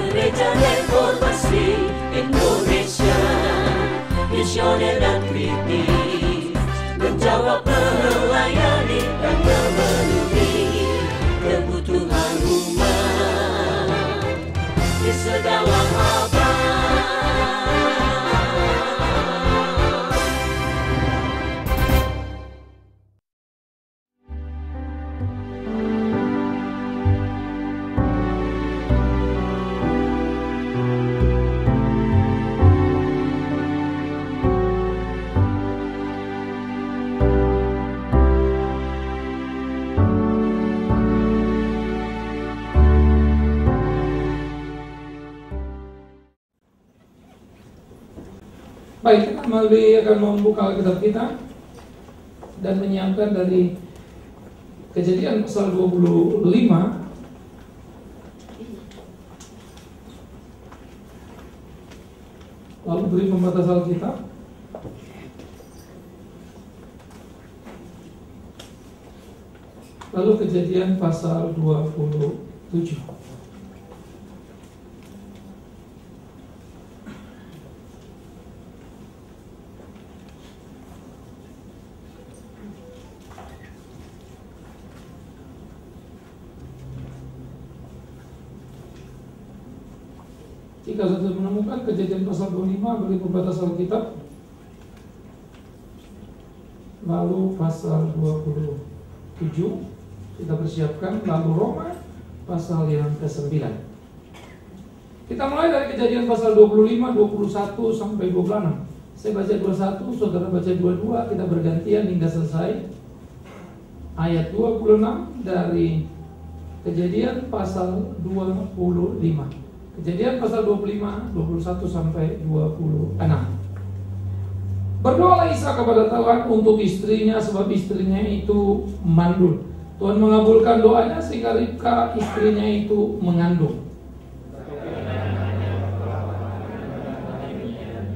Gereja Reformasi Indonesia, misioner dan kritis, menjawab, melayani dan memenuhi kebutuhan umat di segala abad. Baik, kita kembali akan membuka Alkitab kita dan menyiapkan dari Kejadian pasal 25. Lalu beri pembatas Alkitab. Lalu Kejadian pasal 27. Jika sudah menemukan Kejadian pasal 25, beri pembatas Alkitab. Lalu pasal 27 kita persiapkan. Lalu Roma pasal yang ke-9. Kita mulai dari Kejadian pasal 25, 21 sampai 26. Saya baca 21, saudara baca 22. Kita bergantian hingga selesai ayat 26 dari Kejadian pasal 25. Kejadian pasal 25, 21 sampai 26. Berdoalah Ishak kepada Tuhan untuk istrinya, sebab istrinya itu mandul. Tuhan mengabulkan doanya sehingga Ribka istrinya itu mengandung.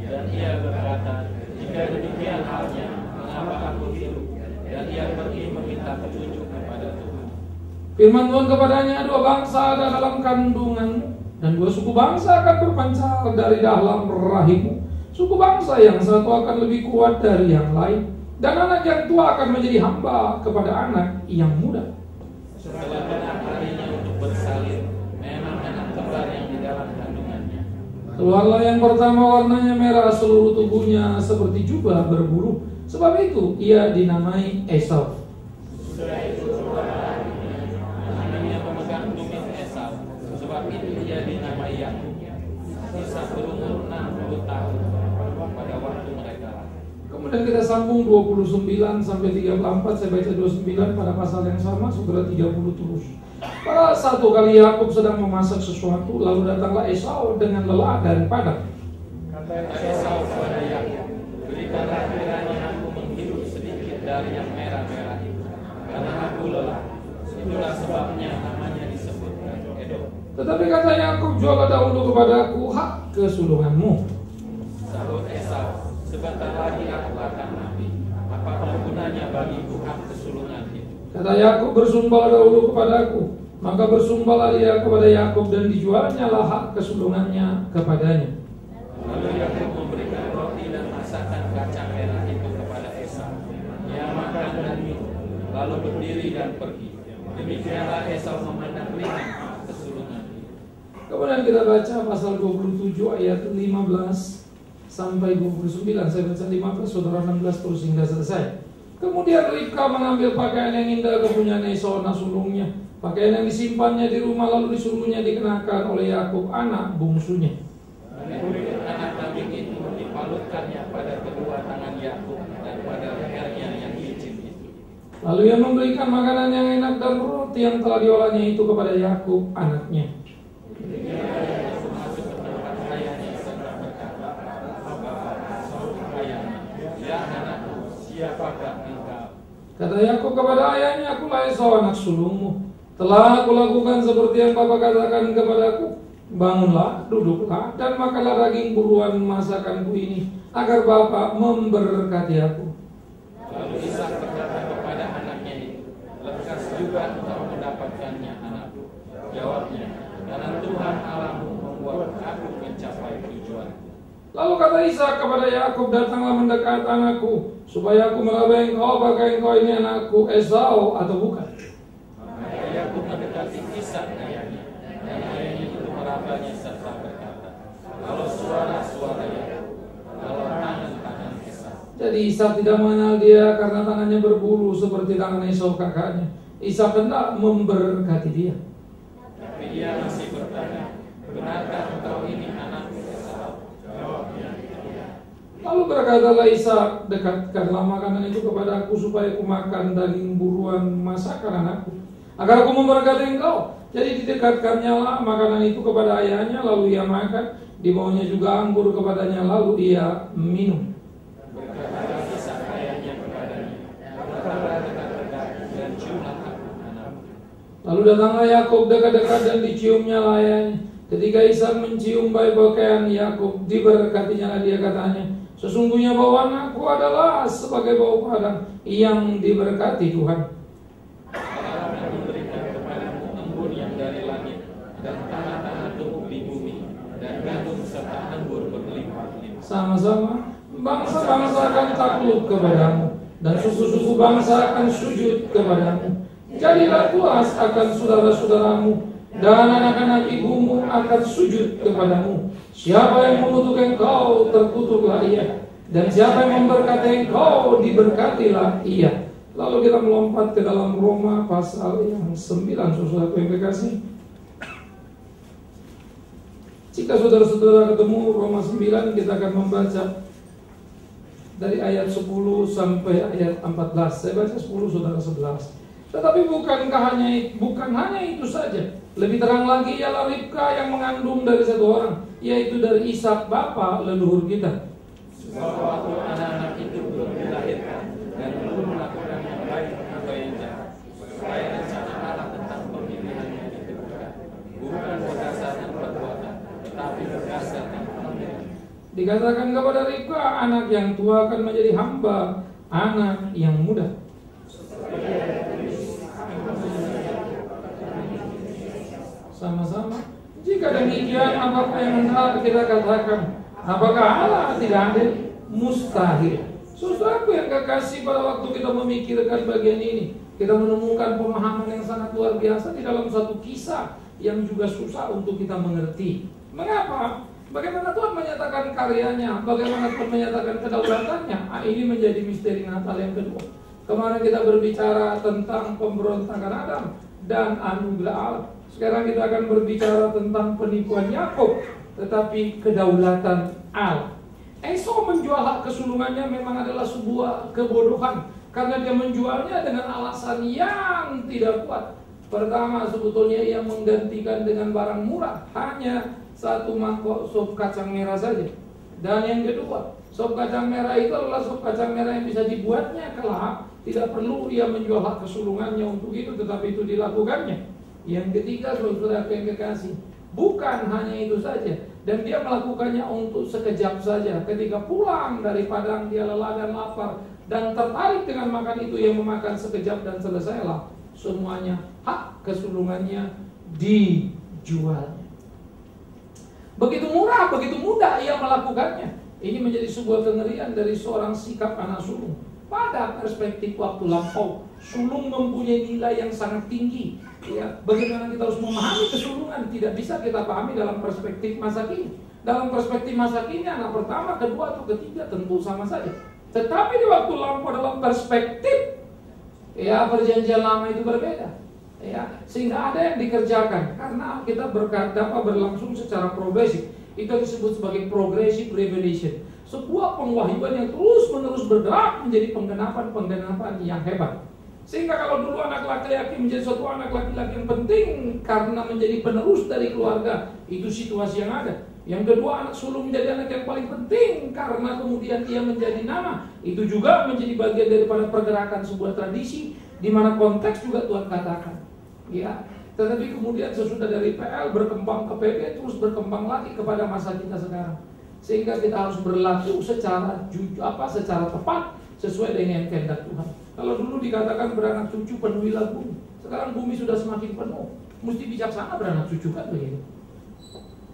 Dan ia berkata, jika demikian halnya, mengapa aku hidup? Dan ia pergi meminta petunjuk kepada Tuhan. Firman Tuhan kepadanya, dua bangsa ada dalam kandunganmu, dan dua suku bangsa akan berpancar dari dalam rahimmu. Suku bangsa yang satu akan lebih kuat dari yang lain, dan anak yang tua akan menjadi hamba kepada anak yang muda. Setelah genap harinya untuk bersalin, memang anak kembar yang di dalam kandungannya. Keluarlah yang pertama, warnanya merah, seluruh tubuhnya seperti jubah berbulu. Sebab itu ia dinamai Esau. Sudah itu keluarlah namanya memegang tumit Esau. Sebab itu ia dinamai Yakub. Ishak berumur 60 tahun pada waktu mereka lahir. Kemudian kita sambung 29 sampai 34. Saya baca 29 pada pasal yang sama, saudara 30 terus. Pada satu kali Yakub sedang memasak sesuatu, lalu datanglah Esau dengan lelah dari padang. Kata Esau kepada Yakub, berikanlah kiranya aku menghirup sedikit dari yang merah-merah itu, karena aku lelah. Itulah sebabnya namanya disebut Edom. Tetapi kata Yakub, jualah dahulu kepadaku hak kesulunganmu. Sahut Esau, sebentar lagi aku akan mati. Apakah gunanya bagiku hak kesulungan itu? Kata Yakub, bersumpah dahulu kepadaku. Maka bersumpahlah dia kepada Yakub, dan dijualnya lah hak kesulungannya kepadanya. Lalu Yakub memberikan roti dan masakan kacang merah itu kepada Esau. Ia makan dan minum, lalu berdiri dan pergi. Demikianlah Esau memandang ringan hak kesulungan itu. Kemudian kita baca pasal 27 ayat 15 sampai 29. Saya baca 15, saudara 16 terus hingga selesai. Kemudian Ribka mengambil pakaian yang indah kepunyaan Esau anak sulungnya, pakaian yang disimpannya di rumah, lalu disuruhnya dikenakan oleh Yakub anak bungsunya. Kulit anak kambing itu dipalutkannya pada kedua tangan Yakub dan pada lehernya yang licin itu. Lalu ia memberikan makanan yang enak dan roti yang telah diolahnya itu kepada Yakub anaknya. Masuk ke tempat ayahnya serta berkata, Bapak, suruh ayahnya, ya anakku, siapakah engkau? Kata Yakub kepada ayahnya, akulah Esau anak sulungmu. Telah aku lakukan seperti yang Bapa katakan kepadaku. Bangunlah, duduklah, dan makanlah daging buruan masakanku ini, agar Bapa memberkati aku. Lalu Ishak berkata kepada anaknya itu, lekas juga engkau mendapatkannya anakku. Jawabnya, karena Tuhan Allahmu membuat Ishak kepada Yakub, datanglah mendekat anakku, supaya aku meraba engkau, apakah engkau ini anakku Esau atau bukan? Maka Yakub mendekati Ishak ayahnya, dan ayahnya itu merabanya serta berkata, kalau suara Yakub, kalau tangan Esau. Jadi Ishak tidak mengenal dia karena tangannya berbulu seperti tangan Esau kakaknya. Ishak hendak memberkati dia. Tapi dia masih bertanya, benarkah engkau ini anakku Esau? Jawabnya, iya. Lalu berkatalah Ishak, dekatkanlah makanan itu kepada aku supaya aku makan daging buruan masakan anakku, agar aku memberkati engkau. Jadi didekatkannya lah makanan itu kepada ayahnya, lalu ia makan. Dibawanya juga anggur kepadanya, lalu ia minum. Berkata Ishak ayahnya kepadanya, datanglah dekat-dekat dan ciumlah aku anakku. Lalu datanglah Yakub dekat-dekat dan diciumnya lah ayahnya. Ketika Ishak mencium baik pakaian Yakub, diberkatinya lah dia, katanya, sesungguhnya bau anakku adalah sebagai bau padang yang diberkati Tuhan. Allah akan memberikan kepadamu embun yang dari langit, dan tanah-tanah tumbuh di bumi, dan gandum serta anggur berlimpah-limpah. Sama-sama bangsa-bangsa akan takluk kepadamu, dan suku-suku bangsa akan sujud kepadamu. Jadilah puas akan saudara-saudaramu, dan anak-anak ibumu akan sujud kepadamu. Siapa yang mengutuk engkau, terkutuklah ia, dan siapa yang memberkati engkau, diberkatilah ia. Lalu kita melompat ke dalam Roma pasal yang 9, saudara yang kekasih. Jika saudara-saudara ketemu Roma 9, kita akan membaca dari ayat 10 sampai ayat 14. Saya baca 10, saudara 11. Tetapi bukan hanya itu saja. Lebih terang lagi ialah Ribka yang mengandung dari satu orang, yaitu dari Ishak bapa leluhur kita. Sebab waktu anak-anak itu belum dilahirkan dan belum melakukan yang baik atau yang jahat, supaya rencana Allah tentang pemilihannya ditentukan, bukan berdasarkan perbuatan, tetapi berdasarkan pemilihan. Dikatakan kepada Ribka, anak yang tua akan menjadi hamba anak yang muda. Sama-sama. Jika demikian, apakah yang hendak kita katakan? Apakah Allah tidak adil? Mustahil. Saudaraku yang kekasih, pada waktu kita memikirkan bagian ini, kita menemukan pemahaman yang sangat luar biasa di dalam satu kisah yang juga susah untuk kita mengerti. Mengapa? Bagaimana Tuhan menyatakan karyanya? Bagaimana Tuhan menyatakan kedaulatannya? Ini menjadi misteri Natal yang kedua. Kemarin kita berbicara tentang pemberontakan Adam dan anugerah Allah. Sekarang kita akan berbicara tentang penipuan Yakub, tetapi kedaulatan Allah. Esau menjual hak kesulungannya memang adalah sebuah kebodohan, karena dia menjualnya dengan alasan yang tidak kuat. Pertama, sebetulnya ia menggantikan dengan barang murah, hanya satu mangkok sop kacang merah saja. Dan yang kedua, sop kacang merah itu adalah sop kacang merah yang bisa dibuatnya kelak. Tidak perlu ia menjual hak kesulungannya untuk itu, tetapi itu dilakukannya. Yang ketiga, saudara yang kekasih, bukan hanya itu saja, dan dia melakukannya untuk sekejap saja. Ketika pulang dari padang, dia lelah dan lapar dan tertarik dengan makan itu yang memakan sekejap, dan selesailah semuanya. Hak kesulungannya dijualnya. Begitu murah, begitu mudah ia melakukannya. Ini menjadi sebuah kengerian dari seorang sikap anak sulung. Pada perspektif waktu lampau, sulung mempunyai nilai yang sangat tinggi. Ya, bagaimana kita harus memahami kesulungan tidak bisa kita pahami dalam perspektif masa kini. Dalam perspektif masa kini, anak pertama, kedua, atau ketiga tentu sama saja. Tetapi di waktu lampau, dalam perspektif perjanjian lama itu berbeda. Sehingga ada yang dikerjakan karena kita dapat berlangsung secara progresif. Itu disebut sebagai progressive revelation. Sebuah pengwahyuan yang terus-menerus bergerak menjadi penggenapan yang hebat. Sehingga kalau dulu anak laki-laki menjadi suatu anak laki-laki yang penting karena menjadi penerus dari keluarga, itu situasi yang ada. Yang kedua, anak sulung menjadi anak yang paling penting karena kemudian dia menjadi nama. Itu juga menjadi bagian daripada pergerakan sebuah tradisi di mana konteks juga Tuhan katakan. Tetapi kemudian sesudah dari PL berkembang ke PB, terus berkembang lagi kepada masa kita sekarang. Sehingga kita harus berlaku secara secara tepat sesuai dengan kehendak Tuhan. Kalau dulu dikatakan beranak cucu penuhilah bumi, sekarang bumi sudah semakin penuh. Mesti bijaksana beranak cucu kan begitu.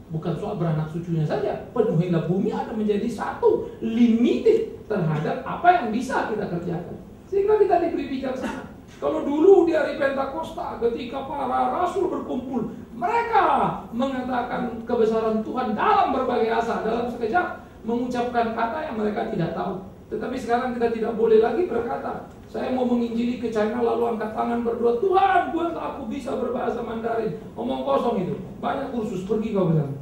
Bukan soal beranak cucunya saja, penuhilah bumi ada menjadi satu, limited terhadap apa yang bisa kita kerjakan. Sehingga kita diberi bijaksana. Kalau dulu di hari Pentakosta ketika para rasul berkumpul, mereka mengatakan kebesaran Tuhan dalam berbagai asa, dalam sekejap mengucapkan kata yang mereka tidak tahu. Tetapi sekarang kita tidak boleh lagi berkata, saya mau menginjili ke China lalu angkat tangan berdoa, Tuhan buat aku bisa berbahasa Mandarin. Ngomong kosong itu, banyak kursus, pergi kau bilang.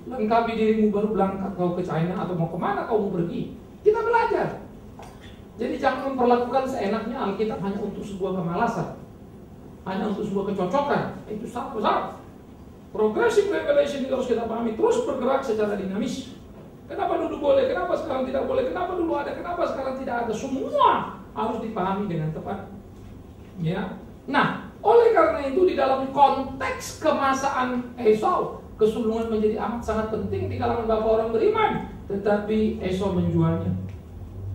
Lengkapi dirimu baru berangkat kau ke China atau mau kemana kau mau pergi. Kita belajar. Jadi jangan memperlakukan seenaknya Alkitab hanya untuk sebuah kemalasan, hanya untuk sebuah kecocokan. Itu salah besar. Progressive revelation itu harus kita pahami, terus bergerak secara dinamis. Kenapa dulu boleh, kenapa sekarang tidak boleh, kenapa dulu ada, kenapa sekarang tidak ada, semua harus dipahami dengan tepat. Ya. Nah, oleh karena itu di dalam konteks kemasaan Esau, kesulungan menjadi amat sangat penting di kalangan bapak orang beriman. Tetapi Esau menjualnya.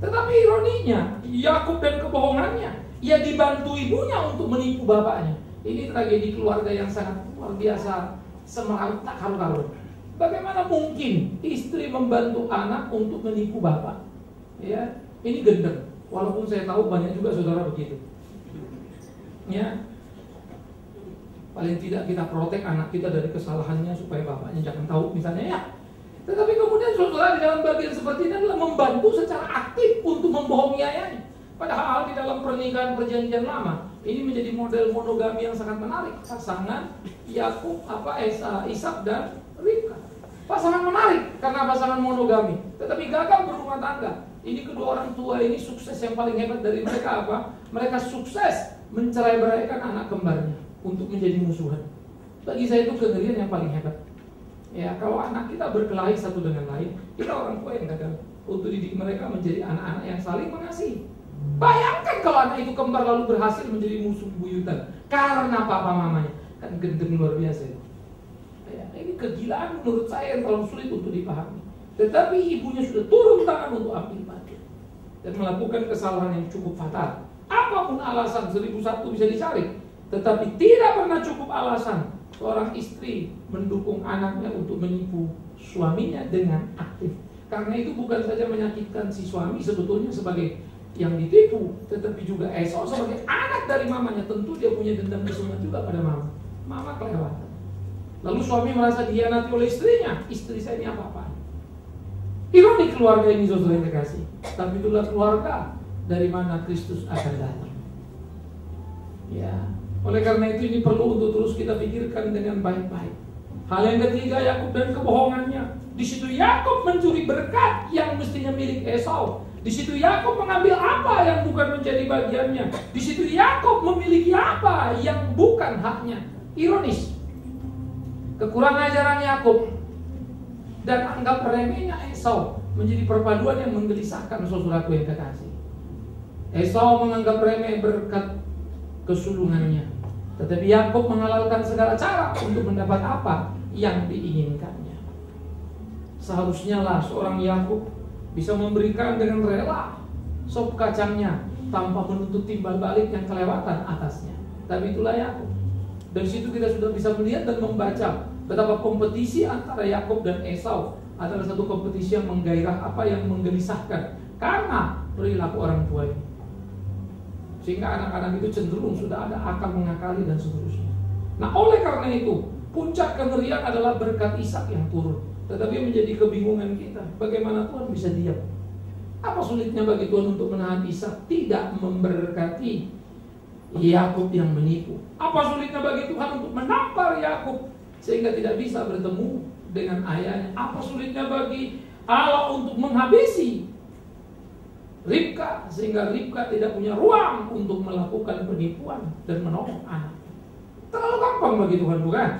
Tetapi ironinya, Yakub dan kebohongannya, ia dibantu ibunya untuk menipu bapaknya. Ini tragedi keluarga yang sangat luar biasa, semerawut tak karu-karu. Bagaimana mungkin istri membantu anak untuk menipu bapak? Ya, ini gendeng. Walaupun saya tahu banyak juga saudara begitu. Ya, paling tidak kita protek anak kita dari kesalahannya supaya bapaknya jangan tahu misalnya ya. Tetapi kemudian saudara di dalam bagian seperti ini adalah membantu secara aktif untuk membohongi ayahnya. Padahal di dalam pernikahan perjanjian lama ini menjadi model monogami yang sangat menarik. Pasangan Yakub, Ishak dan Ribka. Pasangan menarik karena pasangan monogami, tetapi gagal berumah tangga. Ini kedua orang tua ini sukses, yang paling hebat dari mereka apa? Mereka sukses mencerai-beraikan anak kembarnya untuk menjadi musuhan. Bagi saya itu kengerian yang paling hebat. Ya, kalau anak kita berkelahi satu dengan lain, kita orang tua yang gagal untuk didik mereka menjadi anak-anak yang saling mengasihi. Bayangkan kalau anak itu kembar lalu berhasil menjadi musuh buyutan karena papa mamanya, kan gendeng luar biasa. Ya, ini kegilaan menurut saya yang terlalu sulit untuk dipahami. Tetapi ibunya sudah turun tangan untuk ambil bagian dan melakukan kesalahan yang cukup fatal. Apapun alasan 1001 bisa dicari, tetapi tidak pernah cukup alasan seorang istri mendukung anaknya untuk menipu suaminya dengan aktif. Karena itu bukan saja menyakitkan si suami sebetulnya sebagai yang ditipu, tetapi juga Esau sebagai anak dari mamanya. Tentu dia punya dendam kesumat juga pada mama. Mama kelewatan. Lalu suami merasa dihianati oleh istrinya. Istri saya ini apa-apa. Ironi keluarga ini saudara yang kekasih. Tapi itulah keluarga dari mana Kristus akan datang. Ya, oleh karena itu ini perlu untuk terus kita pikirkan dengan baik-baik. Hal yang ketiga, Yakub dan kebohongannya. Di situ Yakub mencuri berkat yang mestinya milik Esau. Di situ Yakub mengambil apa yang bukan menjadi bagiannya. Di situ Yakub memiliki apa yang bukan haknya. Ironis. Kekurangan ajaran Yakub dan anggap remehnya Esau menjadi perpaduan yang menggelisahkan saudaraku yang kekasih. Esau menganggap remeh berkat kesulungannya, tetapi Yakub menghalalkan segala cara untuk mendapat apa yang diinginkannya. Seharusnya lah seorang Yakub bisa memberikan dengan rela sop kacangnya tanpa menuntut timbal balik yang kelewatan atasnya. Tapi itulah Yakub. Dari situ kita sudah bisa melihat dan membaca betapa kompetisi antara Yakub dan Esau adalah satu kompetisi yang menggairah, apa yang menggelisahkan karena perilaku orang tua ini. Sehingga anak-anak itu cenderung sudah ada akal mengakali dan seterusnya. Nah, oleh karena itu puncak kengerian adalah berkat Ishak yang turun. Tetapi menjadi kebingungan kita, bagaimana Tuhan bisa diam? Apa sulitnya bagi Tuhan untuk menahan Ishak tidak memberkati Yakub yang menipu? Apa sulitnya bagi Tuhan untuk menampar Yakub sehingga tidak bisa bertemu dengan ayahnya? Apa sulitnya bagi Allah untuk menghabisi Ribka sehingga Ribka tidak punya ruang untuk melakukan penipuan dan menolong anak? Terlalu gampang bagi Tuhan, bukan?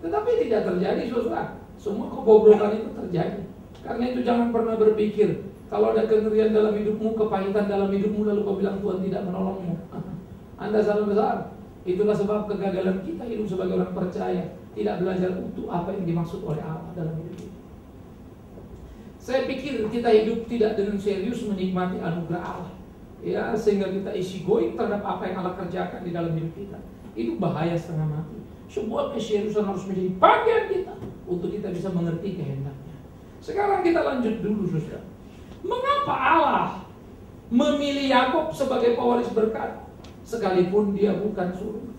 Tetapi tidak terjadi, saudara. Semua kebobrokan itu terjadi. Karena itu jangan pernah berpikir kalau ada kengerian dalam hidupmu, kepahitan dalam hidupmu, lalu kau bilang Tuhan tidak menolongmu. Anda salah besar. Itulah sebab kegagalan kita hidup sebagai orang percaya, tidak belajar utuh apa yang dimaksud oleh Allah dalam hidup kita. Saya pikir kita hidup tidak dengan serius menikmati anugerah Allah, ya, sehingga kita isi going terhadap apa yang Allah kerjakan di dalam hidup kita. Itu bahaya setengah mati. sebuah keseriusan harus menjadi bagian kita untuk kita bisa mengerti kehendaknya. Sekarang kita lanjut dulu, saudara. Mengapa Allah memilih Yakub sebagai pewaris berkat sekalipun dia bukan sulung?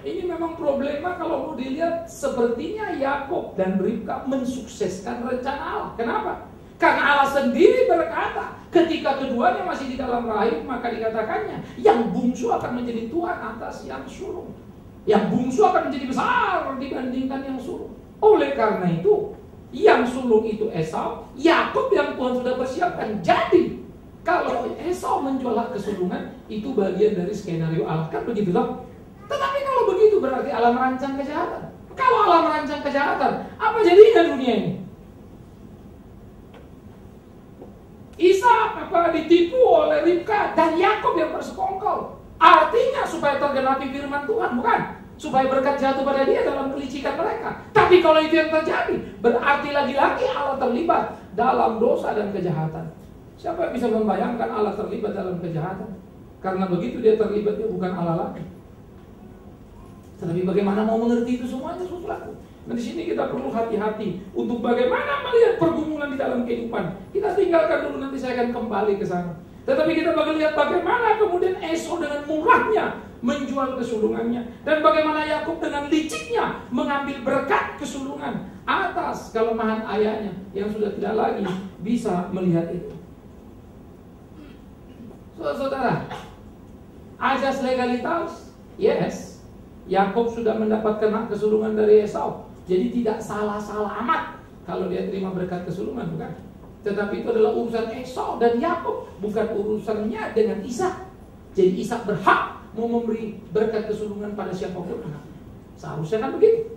Ini memang problema kalau mau dilihat. Sepertinya Yakub dan Ribka mensukseskan rencana Allah. Kenapa? Karena Allah sendiri berkata, ketika keduanya masih di dalam rahim, maka dikatakannya, yang bungsu akan menjadi tuan atas yang sulung. Yang bungsu akan menjadi besar dibandingkan yang sulung. Oleh karena itu, yang sulung itu Esau, Yakub yang Tuhan sudah persiapkan. Jadi, kalau Esau menjual hak kesulungan, itu bagian dari skenario Allah. Kan begitu toh? Tetapi kalau begitu berarti Allah merancang kejahatan. Kalau Allah merancang kejahatan, apa jadinya dunia ini? Ishak ditipu oleh Ribka dan Yakub yang bersekongkol. Artinya supaya tergenapi firman Tuhan, bukan? Supaya berkat jatuh pada dia dalam kelicikan mereka. Tapi kalau itu yang terjadi, berarti lagi-lagi Allah terlibat dalam dosa dan kejahatan. Siapa yang bisa membayangkan Allah terlibat dalam kejahatan? Karena begitu dia terlibat, dia bukan Allah lagi. Tetapi bagaimana mau mengerti itu semuanya, saudaraku? Nah, di sini kita perlu hati-hati untuk bagaimana melihat pergumulan di dalam kehidupan. Kita tinggalkan dulu, nanti saya akan kembali ke sana. Tetapi kita bakal lihat bagaimana kemudian Esau dengan murahnya menjual kesulungannya, dan bagaimana Yakub dengan liciknya mengambil berkat kesulungan atas kelemahan ayahnya yang sudah tidak lagi bisa melihat itu. Saudara, asas legalitas, yes, Yakub sudah mendapatkan hak kesulungan dari Esau. Jadi tidak salah-salah amat kalau dia terima berkat kesulungan, bukan? Tetapi itu adalah urusan Esau dan Yakub, bukan urusannya dengan Ishak. Jadi Ishak berhak mau memberi berkat kesulungan pada siapapun anaknya. Seharusnya kan begitu.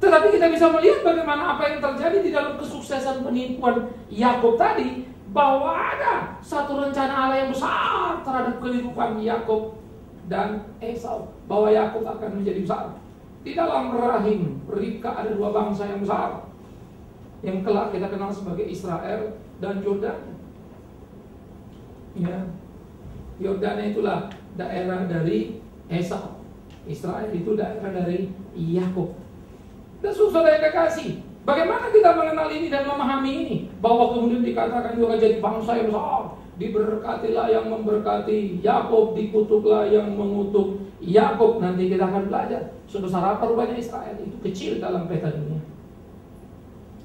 Tetapi kita bisa melihat bagaimana apa yang terjadi di dalam kesuksesan penipuan Yakub tadi, bahwa ada satu rencana Allah yang besar terhadap kehidupan Yakub dan Esau, bahwa Yakub akan menjadi besar. Di dalam rahim Ribka ada dua bangsa yang besar, yang kelak kita kenal sebagai Israel dan Yordan. Ya, Yordan itulah daerah dari Esau. Israel itu daerah dari Yakub. Dan saudara yang kekasih, bagaimana kita mengenal ini dan memahami ini? Bahwa kemudian dikatakan juga jadi bangsa yang besar. Diberkatilah yang memberkati Yakub, dikutuklah yang mengutuk Yakub. Nanti kita akan belajar sebesar apa rupanya Israel itu kecil dalam peta dunia.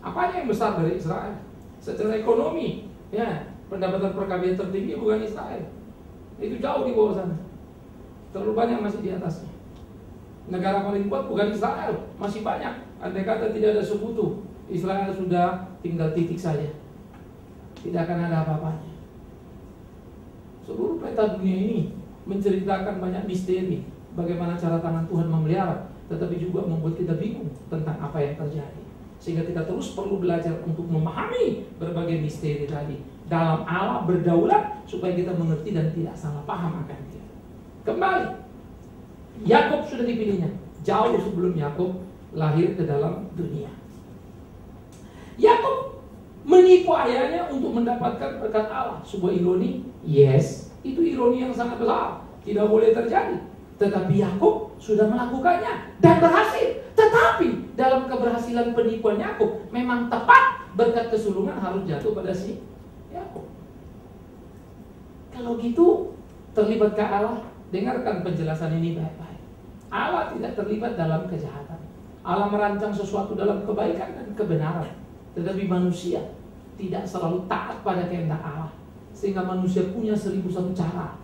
Apanya yang besar dari Israel? Secara ekonomi, ya, pendapatan per kapita tertinggi bukan Israel. Itu jauh di bawah sana. Terlalu banyak masih di atasnya. Negara paling kuat bukan Israel, masih banyak. Andai kata tidak ada sekutu, Israel sudah tinggal titik saja. Tidak akan ada apa-apanya. Seluruh peta dunia ini menceritakan banyak misteri, bagaimana cara tangan Tuhan memelihara, tetapi juga membuat kita bingung tentang apa yang terjadi. Sehingga kita terus perlu belajar untuk memahami berbagai misteri tadi. Dalam Allah berdaulat supaya kita mengerti dan tidak salah paham akan dia. Kembali, Yakub sudah dipilihnya jauh sebelum Yakub lahir ke dalam dunia. Yakub menipu ayahnya untuk mendapatkan berkat Allah. Sebuah ironi, yes, itu ironi yang sangat besar, tidak boleh terjadi. Tetapi Yakub sudah melakukannya dan berhasil. Tetapi dalam keberhasilan penipuan Yakub, memang tepat berkat kesulungan harus jatuh pada si Yakub. Kalau gitu, terlibatkah Allah? Dengarkan penjelasan ini baik-baik. Allah tidak terlibat dalam kejahatan. Allah merancang sesuatu dalam kebaikan dan kebenaran. Tetapi manusia tidak selalu taat pada kehendak Allah, sehingga manusia punya 1001 cara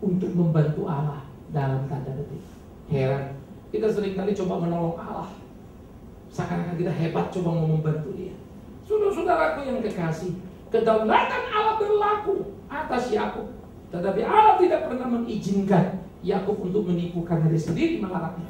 untuk membantu Allah dalam tanda petik. Heran, kita seringkali coba menolong Allah, seakan-akan kita hebat coba mau membantu dia. Saudara-saudaraku yang kekasih, kedaulatan Allah berlaku atas Yakub, tetapi Allah tidak pernah mengizinkan Yakub untuk menipu karena dia sendiri melarangnya.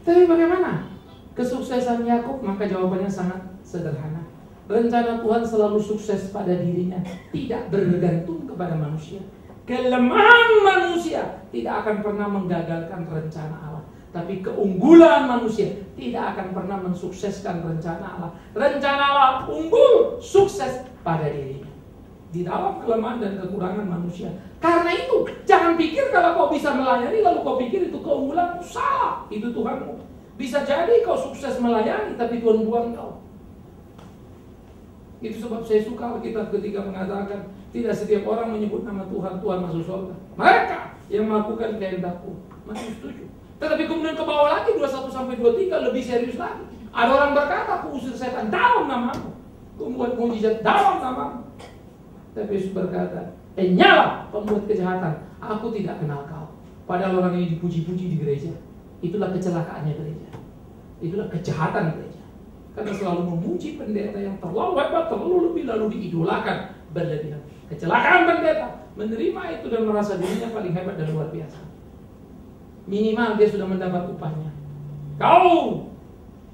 Tapi bagaimana kesuksesan Yakub? Maka jawabannya sangat sederhana. Rencana Tuhan selalu sukses pada dirinya, tidak bergantung kepada manusia. Kelemahan manusia tidak akan pernah menggagalkan rencana Allah, tapi keunggulan manusia tidak akan pernah mensukseskan rencana Allah. Rencana Allah unggul, sukses pada dirinya, di dalam kelemahan dan kekurangan manusia. Karena itu, jangan Jangan pikir kalau kau bisa melayani lalu kau pikir itu keunggulanmu. Salah, itu Tuhanmu. Bisa jadi kau sukses melayani tapi Tuhan buang kau. Itu sebab saya suka Alkitab ketika mengatakan tidak setiap orang menyebut nama Tuhan, Tuhan masuk surga. Mereka yang melakukan kehendakku. Masih setuju. Tetapi kemudian ke bawah lagi 21-23 lebih serius lagi. Ada orang berkata, aku usir setan dalam namamu, aku membuat mujizat dalam namamu. Tapi Yesus berkata, nyala pembuat kejahatan, aku tidak kenal kau. Padahal orang ini dipuji-puji di gereja. Itulah kecelakaannya gereja. Itulah kejahatan gereja. Karena selalu memuji pendeta yang terlalu hebat, terlalu lebih, lalu diidolakan berlebihan. Kecelakaan pendeta, menerima itu dan merasa dirinya paling hebat dan luar biasa. Minimal dia sudah mendapat upahnya. Kau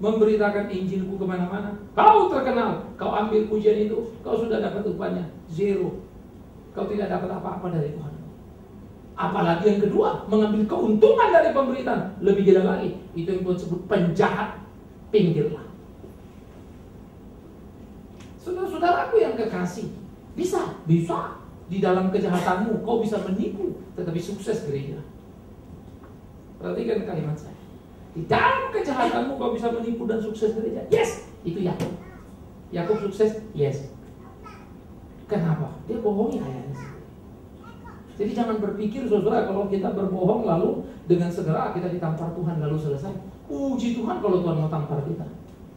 memberitakan Injilku kemana-mana, kau terkenal, kau ambil pujian itu, kau sudah dapat upahnya, zero. Kau tidak dapat apa-apa dari Tuhan. Apalagi yang kedua, mengambil keuntungan dari pemberitaan, lebih gila lagi. Itu yang Tuhan sebut penjahat, pinggirlah. Saudara-saudaraku yang kekasih, bisa di dalam kejahatanmu kau bisa menipu, tetapi sukses gereja. Perhatikan kalimat saya. Di dalam kejahatanmu kau bisa menipu dan sukses gereja. Yes, itu Yakub. Yakub sukses, yes. Kenapa? Dia bohongi ayahnya sendiri. Jadi jangan berpikir saudara kalau kita berbohong lalu dengan segera kita ditampar Tuhan lalu selesai. Puji Tuhan kalau Tuhan mau tampar kita.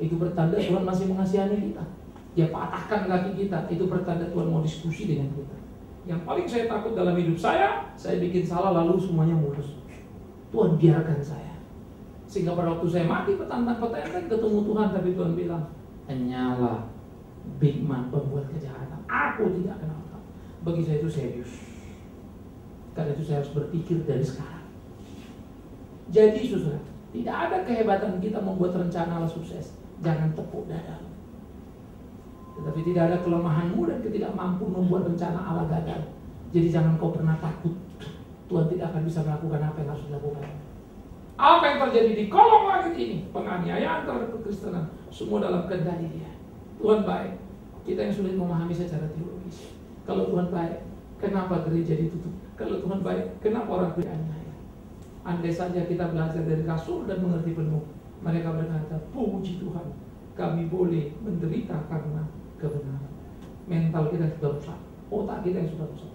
Itu bertanda Tuhan masih mengasihani kita. Dia patahkan kaki kita, itu bertanda Tuhan mau diskusi dengan kita. Yang paling saya takut dalam hidup saya bikin salah lalu semuanya mulus. Tuhan biarkan saya. Sehingga pada waktu saya mati petantang-petenteng ketemu Tuhan, tapi Tuhan bilang, nyala big man pembuat kejahatan, aku tidak kenal kamu. Bagi saya itu serius. Karena itu saya harus berpikir dari sekarang. Jadi saudara, tidak ada kehebatan kita membuat rencana ala sukses. Jangan tepuk dada. Tetapi tidak ada kelemahanmu dan ketidakmampu membuat rencana ala gagal. Jadi jangan kau pernah takut Tuhan tidak akan bisa melakukan apa yang harus dilakukan. Apa yang terjadi di kolong langit ini, penganiayaan terhadap kekristenan, semua dalam kendali Dia. Tuhan baik. Kita yang sulit memahami secara teologis. Kalau Tuhan baik, kenapa gereja ditutup? Kalau Tuhan baik, kenapa orang dianiaya? Andai saja kita belajar dari Rasul dan mengerti penuh, mereka berkata, puji Tuhan, kami boleh menderita karena kebenaran. Mental kita sudah rusak, otak kita yang sudah rusak.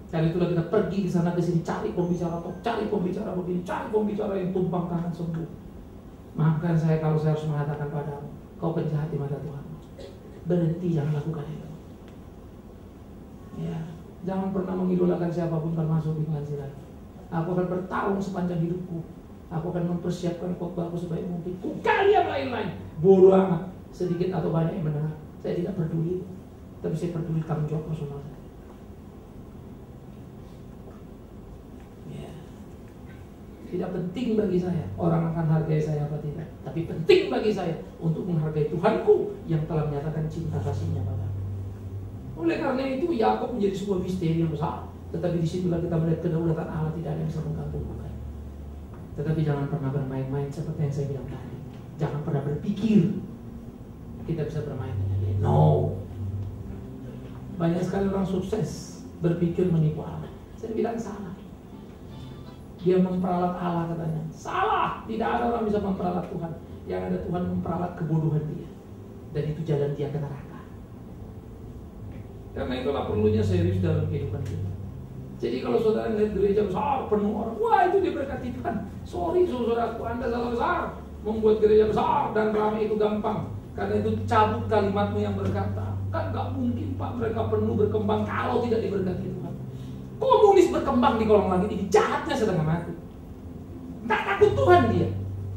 Dari itulah kita pergi ke sana ke sini cari pembicara top, cari pembicara begini, cari pembicara yang tumpang tangan sembuh. Maafkan saya kalau saya harus mengatakan padamu, kau penjahat di mata Tuhan. Berhenti, jangan lakukan itu. Ya, jangan pernah mengidolakan siapapun termasuk di pengajian. Aku akan bertarung sepanjang hidupku. Aku akan mempersiapkan khotbahku sebaik mungkin. Kukali yang lain-lain, bodoh amat, sedikit atau banyak yang mendengar. Saya tidak peduli, tapi saya peduli tanggung jawab personal saya. Tidak penting bagi saya orang akan hargai saya apa tidak, tapi penting bagi saya untuk menghargai Tuhanku yang telah menyatakan cinta kasihnya padaku. Oleh karena itu Yakub menjadi sebuah misteri yang besar. Tetapi disitulah kita melihat kedaulatan Allah, tidak ada yang bisa mengganggu-ganggu. Tetapi jangan pernah bermain-main seperti yang saya bilang tadi. Jangan pernah berpikir kita bisa bermain dengan Dia. No. Banyak sekali orang sukses berpikir menipu Allah. Saya bilang salah. Dia memperalat Allah katanya. Salah, tidak ada orang bisa memperalat Tuhan. Yang ada Tuhan memperalat kebodohan dia. Dan itu jalan dia ke neraka. Karena itulah perlunya serius dalam kehidupan kita. Jadi kalau saudara lihat gereja besar, penuh orang, wah itu diberkati Tuhan. Sorry saudaraku, Anda salah besar. Membuat gereja besar dan ramai itu gampang. Karena itu cabut kalimatmu yang berkata, kan gak mungkin Pak mereka penuh berkembang kalau tidak diberkati Tuhan. Komunis berkembang di kolong langit ini, jahatnya setengah mati. Tak takut Tuhan dia.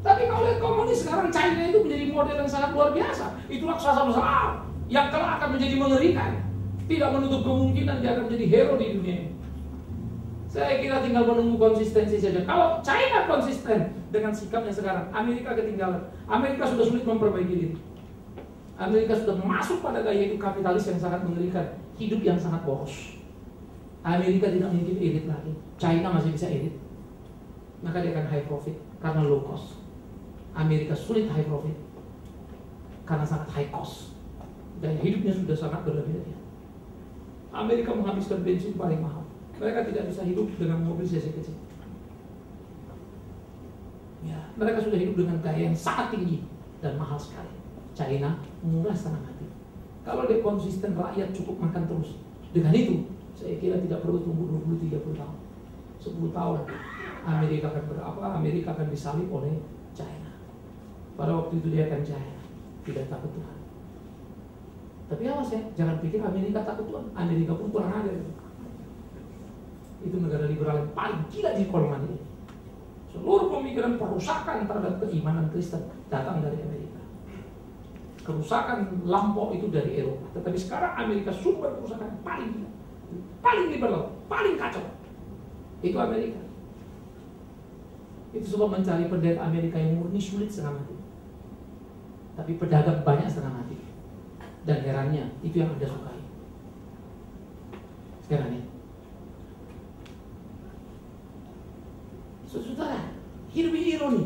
Tapi kalau lihat komunis sekarang, China itu menjadi model yang sangat luar biasa. Itu raksasa besar yang kelak akan menjadi mengerikan. Tidak menutup kemungkinan dia akan menjadi hero di dunia ini. Saya kira tinggal menunggu konsistensi saja. Kalau China konsisten dengan sikapnya sekarang, Amerika ketinggalan. Amerika sudah sulit memperbaiki diri. Amerika sudah masuk pada gaya hidup kapitalis yang sangat mengerikan, hidup yang sangat boros. Amerika tidak mungkin irit lagi. China masih bisa irit. Maka dia akan high profit karena low cost. Amerika sulit high profit karena sangat high cost. Dan hidupnya sudah sangat berlebihan. Amerika menghabiskan bensin paling mahal. Mereka tidak bisa hidup dengan mobil CC kecil. Ya, mereka sudah hidup dengan gaya yang sangat tinggi dan mahal sekali. China murah setengah mati. Kalau dia konsisten, rakyat cukup makan terus. Dengan itu, saya kira tidak perlu tunggu 20-30 tahun. 10 tahun Amerika akan disalib oleh China. Pada waktu itu dia akan jaya, tidak takut Tuhan. Tapi awas ya, jangan pikir Amerika takut Tuhan. Amerika pun kurang ajar. Itu negara liberal yang paling gila di kolonial ini. Seluruh pemikiran perusakan terhadap keimanan Kristen datang dari Amerika. Kerusakan lampau itu dari Eropa. Tetapi sekarang Amerika sumber kerusakan paling gila, paling liberal, paling kacau. Itu Amerika. Itu sebab mencari pendeta Amerika yang murni sulit setengah mati. Tapi pedagang banyak setengah mati. Dan herannya, itu yang Anda sukai. Sekarang ya. Saudara, hidup ini ironi.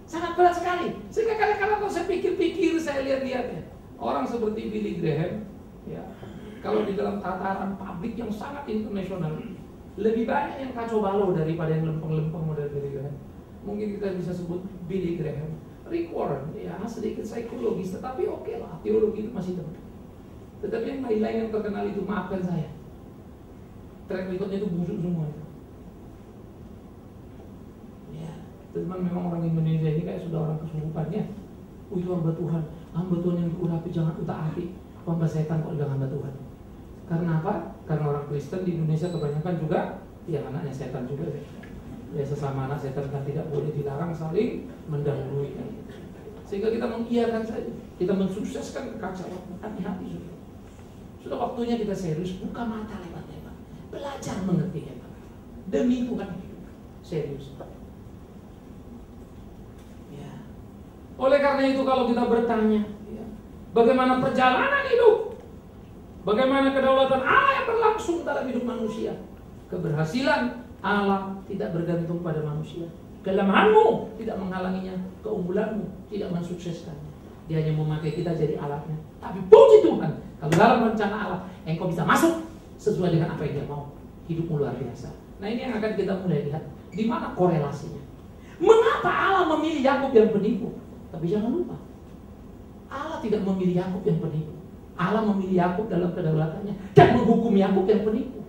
Sangat berat sekali. Sehingga kadang-kadang kalau saya pikir-pikir, saya lihat-lihat ya. Orang seperti Billy Graham, ya, kalau di dalam tataran publik yang sangat internasional, lebih banyak yang kacau balau daripada yang lempeng-lempeng model Billy Graham. Mungkin kita bisa sebut Billy Graham, Rick Warren, ya sedikit psikologis, tetapi oke lah, teologi itu masih teman. Tetapi yang lain-lain yang terkenal itu, maafkan saya, track recordnya itu busuk semua itu. Ya, teman memang orang Indonesia ini kayak sudah orang kesurupannya. Itu hamba Tuhan yang diurapi jangan utak-atik. Hamba setan kok bilang hamba Tuhan. Karena apa? Karena orang Kristen di Indonesia kebanyakan juga ya anaknya setan juga. Ya sesama anak setan kan tidak boleh dilarang saling mendahului. Sehingga kita mengiyakan saja, kita mensukseskan kekacauan. Hati-hati sudah. Sudah waktunya kita serius, buka mata lebat-lebat, belajar mengerti hebat. Demi Tuhan hidup serius. Ya. Oleh karena itu kalau kita bertanya, ya, bagaimana perjalanan hidup? Bagaimana kedaulatan Allah yang berlangsung dalam hidup manusia? Keberhasilan Allah tidak bergantung pada manusia. Kelemahanmu tidak menghalanginya, keunggulanmu tidak mensukseskannya. Dia hanya memakai kita jadi alatnya. Tapi puji Tuhan, kalau dalam rencana Allah, engkau bisa masuk sesuai dengan apa yang Dia mau. Hidupmu luar biasa. Nah ini yang akan kita mulai lihat. Di mana korelasinya? Mengapa Allah memilih Yakub yang penipu? Tapi jangan lupa, Allah tidak memilih Yakub yang penipu. Allah memilih Yakub dalam kedaulatannya dan menghukum Yakub yang penipu.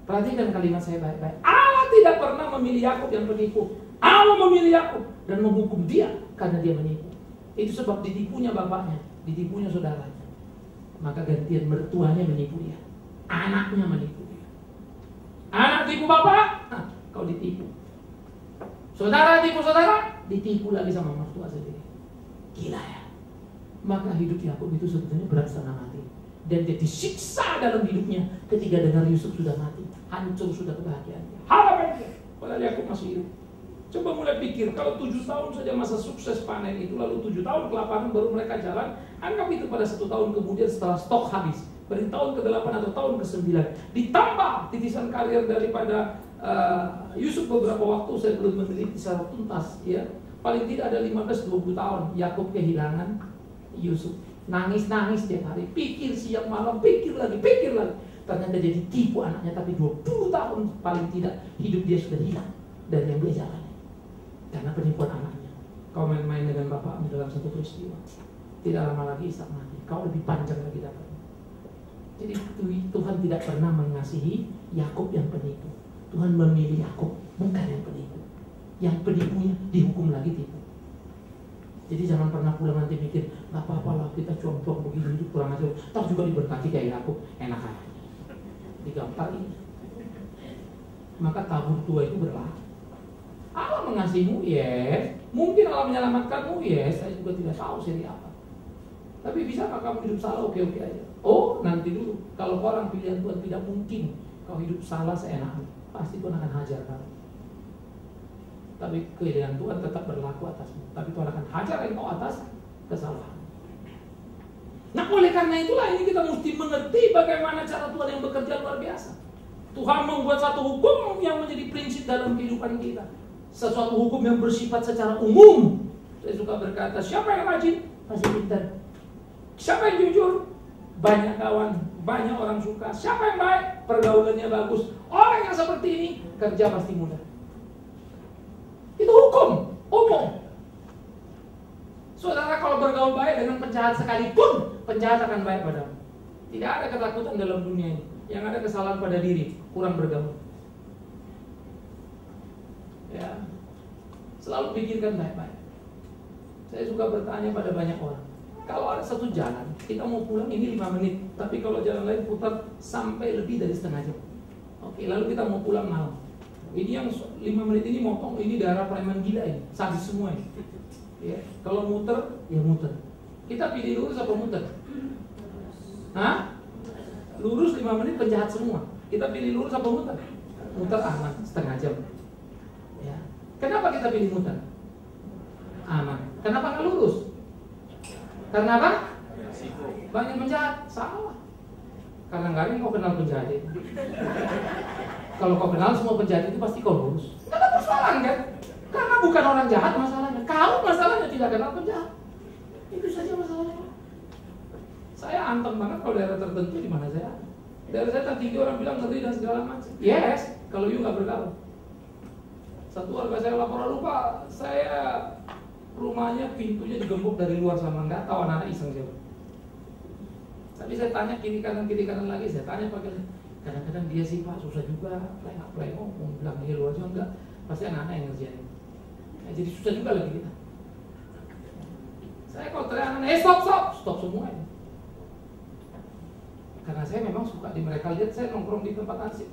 Perhatikan kalimat saya baik-baik. Allah tidak pernah memilih Yakub yang penipu. Allah memilih Yakub dan menghukum dia karena dia menipu. Itu sebab ditipunya bapaknya, ditipunya saudaranya. Maka gantian mertuanya menipu dia, anaknya menipu dia. Anak tipu bapak, kau ditipu. Saudara tipu saudara, ditipu lagi sama mertua sendiri. Gila ya. Maka hidup Yakub itu sebetulnya berat setengah mati. Dan dia disiksa dalam hidupnya ketika dengar Yusuf sudah mati. Hancur sudah kebahagiaannya. Harapannya. Padahal Yakub masih hidup. Coba mulai pikir, kalau 7 tahun saja masa sukses panen itu, lalu 7 tahun kelaparan baru mereka jalan. Anggap itu pada 1 tahun kemudian setelah stok habis. Berarti tahun ke-8 atau tahun ke-9. Ditambah titisan karir daripada Yusuf beberapa waktu, saya belum meneliti secara tuntas. Ya. Paling tidak ada 15-20 tahun Yakub kehilangan Yusuf. Nangis-nangis tiap hari, pikir siang malam, pikir lagi. Ternyata dia ditipu anaknya, tapi 20 tahun paling tidak hidup dia sudah hilang dari yang dia jalani karena penipuan anaknya. Kau main-main dengan bapakmu dalam satu peristiwa, tidak lama lagi Ishak mati, kau lebih panjang lagi dapat. Jadi Tuhan tidak pernah mengasihi Yakub yang penipu. Tuhan memilih Yakub, bukan yang penipu. Yang penipunya dihukum lagi tipu. Jadi jangan pernah pulang nanti mikir, gak apa-apa lah kita cuang-cuang begini hidup kurang aja. Tahu juga diberkati kayak Yakub, enak aja. Digampar ini. Maka tabur tua itu berlaku. Allah mengasihimu, yes. Mungkin Allah menyelamatkanmu, yes. Saya juga tidak tahu seri apa. Tapi bisakah kamu hidup salah? Oke-oke aja. Oh, nanti dulu. Kalau orang pilihan Tuhan, tidak mungkin kau hidup salah seenakmu. Pasti Tuhan akan hajar kamu. Tapi pilihan Tuhan tetap berlaku atasmu. Tapi Tuhan akan hajar engkau atas kesalahan. Nah, oleh karena itulah ini kita mesti mengerti bagaimana cara Tuhan yang bekerja luar biasa. Tuhan membuat satu hukum yang menjadi prinsip dalam kehidupan kita. Sesuatu hukum yang bersifat secara umum. Saya suka berkata, siapa yang rajin? Pasti pintar. Siapa yang jujur? Banyak kawan, banyak orang suka. Siapa yang baik? Pergaulannya bagus. Orang yang seperti ini kerja pasti mudah. Itu hukum, umum. Saudara kalau bergaul baik dengan penjahat sekalipun, penjahat akan baik padamu. Tidak ada ketakutan dalam dunia ini. Yang ada kesalahan pada diri, kurang bergaul. Ya, selalu pikirkan baik-baik. Saya suka bertanya pada banyak orang. Kalau ada satu jalan, kita mau pulang ini 5 menit, tapi kalau jalan lain putar sampai lebih dari setengah jam. Oke, lalu kita mau pulang malam. Ini yang 5 menit ini motong, ini daerah preman gila ini, sadis semua ini. Ya, kalau muter, ya muter. Kita pilih lurus apa muter? Hah? Lurus 5 menit penjahat semua. Kita pilih lurus apa muter? Muter aman, setengah jam. Ya. Kenapa kita pilih muter? Aman. Kenapa nggak lurus? Karena apa? Banyak penjahat. Salah. Karena nggak ada yang kau kenal penjahat itu. Kalau kau kenal semua penjahat itu pasti kau lurus. Nggak ada persoalan kan? Karena bukan orang jahat masalahnya. Kau masalahnya tidak kenal penjahat. Itu saja masalahnya. Saya antem banget kalau daerah tertentu di mana saya. Daerah saya tertinggi orang bilang ngeri dan segala macam. Yes, kalau you nggak bergaul. Satu warga saya laporan, lupa saya rumahnya pintunya digembok dari luar sama, nggak tahu anak-anak iseng siapa. Tapi saya tanya kiri kanan lagi, saya tanya pakai kadang-kadang dia sih Pak susah juga, plengok mau bilang dia luar juga enggak, pasti anak-anak yang ngerjain. Nah, jadi susah juga lagi kita. Saya kalau teriak anak, stop semua ini. Karena saya memang suka di mereka lihat saya nongkrong di tempat asik,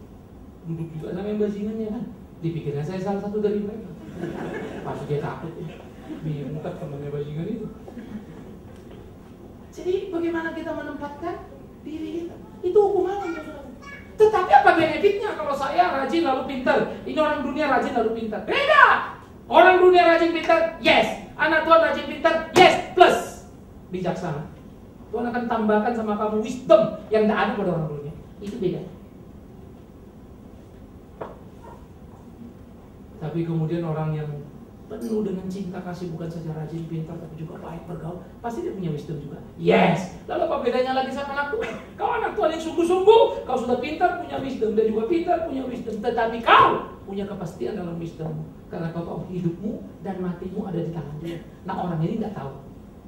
duduk juga sama yang bajingannya kan, dipikirnya saya salah satu dari mereka. Pasti dia takut ya. Bingung tak temannya bajingan itu. Jadi bagaimana kita menempatkan diri kita? Itu hukum alam. Tetapi apa benefitnya kalau saya rajin lalu pintar? Ini orang dunia rajin lalu pintar. Beda. Orang dunia rajin pintar, yes. Anak Tuhan rajin pintar, yes. Plus bijaksana. Tuhan akan tambahkan sama kamu wisdom yang tidak ada pada orang dunia. Itu beda. Tapi kemudian orang yang penuh dengan cinta kasih, bukan saja rajin pintar tapi juga baik bergaul, pasti dia punya wisdom juga. Yes. Lalu apa bedanya lagi sama anak Tuhan? Kau anak Tuhan yang sungguh-sungguh, kau sudah pintar punya wisdom, dan juga pintar punya wisdom, tetapi kau punya kepastian dalam wisdommu, karena kau tahu hidupmu dan matimu ada di tangan Dia. Nah orang ini tidak tahu,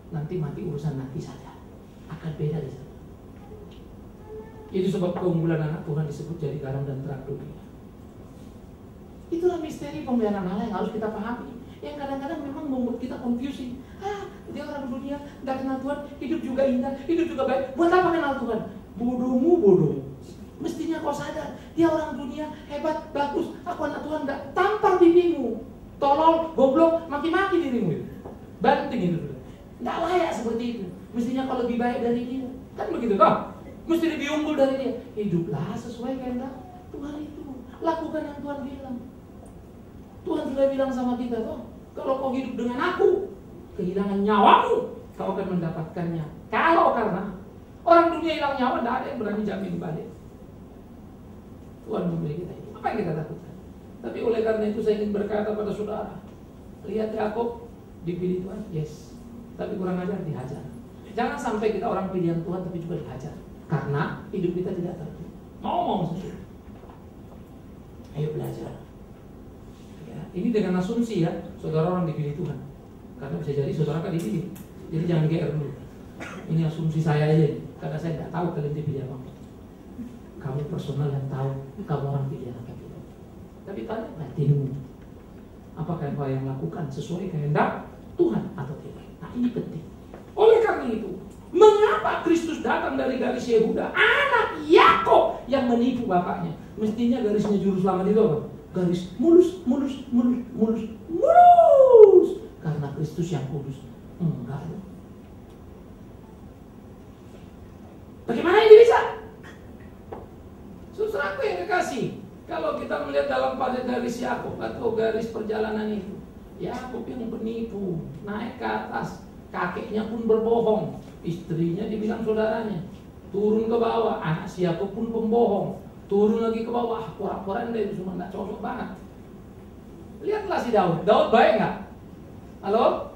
nanti mati urusan nanti saja, akan beda di sana. Itu sebab keunggulan anak Tuhan disebut jadi garam dan terang dunia. Itulah misteri pemeliharaan Allah yang harus kita pahami, yang kadang-kadang memang membuat kita confusing. Dia orang dunia, tidak kenal Tuhan, hidup juga indah, hidup juga baik. Buat apa kenal Tuhan? Bodohmu. Mestinya kau sadar, dia orang dunia, hebat, bagus. Aku anak Tuhan, tidak tampar pipimu, tolol, goblok, maki-maki dirimu itu. Banting itu dulu. Tidak layak seperti itu. Mestinya kau lebih baik dari dia. Kan begitu toh? Mesti lebih unggul dari dia. Hiduplah sesuai kehendak Tuhan itu. Lakukan yang Tuhan bilang. Tuhan sudah bilang sama kita toh, kalau kau hidup dengan aku, kehilangan nyawamu, kau akan mendapatkannya. Kalau karena orang dunia hilang nyawa, tidak ada yang berani jamin balik. Tuhan memberi kita itu. Apa yang kita takutkan? Tapi oleh karena itu saya ingin berkata pada saudara, lihat Yakub dipilih Tuhan, yes. Tapi kurang ajar, dihajar. Jangan sampai kita orang pilihan Tuhan tapi juga dihajar, karena hidup kita tidak tertutup. Mau saja. Ayo belajar. Ya, ini dengan asumsi ya, saudara orang dipilih Tuhan. Karena bisa jadi saudara kan dipilih. Jadi jangan GR dulu. Ini asumsi saya aja, karena saya tidak tahu kalian dipilih apa. Kamu personal yang tahu kamu orang pilihan apa tidak. Tapi tanya batinmu, apakah kau yang lakukan sesuai kehendak Tuhan atau tidak? Nah ini penting. Oleh karena itu, mengapa Kristus datang dari garis Yehuda, anak Yakub yang menipu bapaknya? Mestinya garisnya juru selamat itu apa? Garis mulus. Karena Kristus yang kudus. Enggak. Bagaimana ini bisa? Saudaraku yang kekasih, kalau kita melihat dalam pada garis Yakub atau garis perjalanan itu, Yakub yang penipu, naik ke atas, kakeknya pun berbohong, istrinya dibilang saudaranya, turun ke bawah, anak si Yakub pun pembohong, turun lagi ke bawah, pura-pura itu cuma nggak cocok banget. Lihatlah si Daud baik nggak? Halo?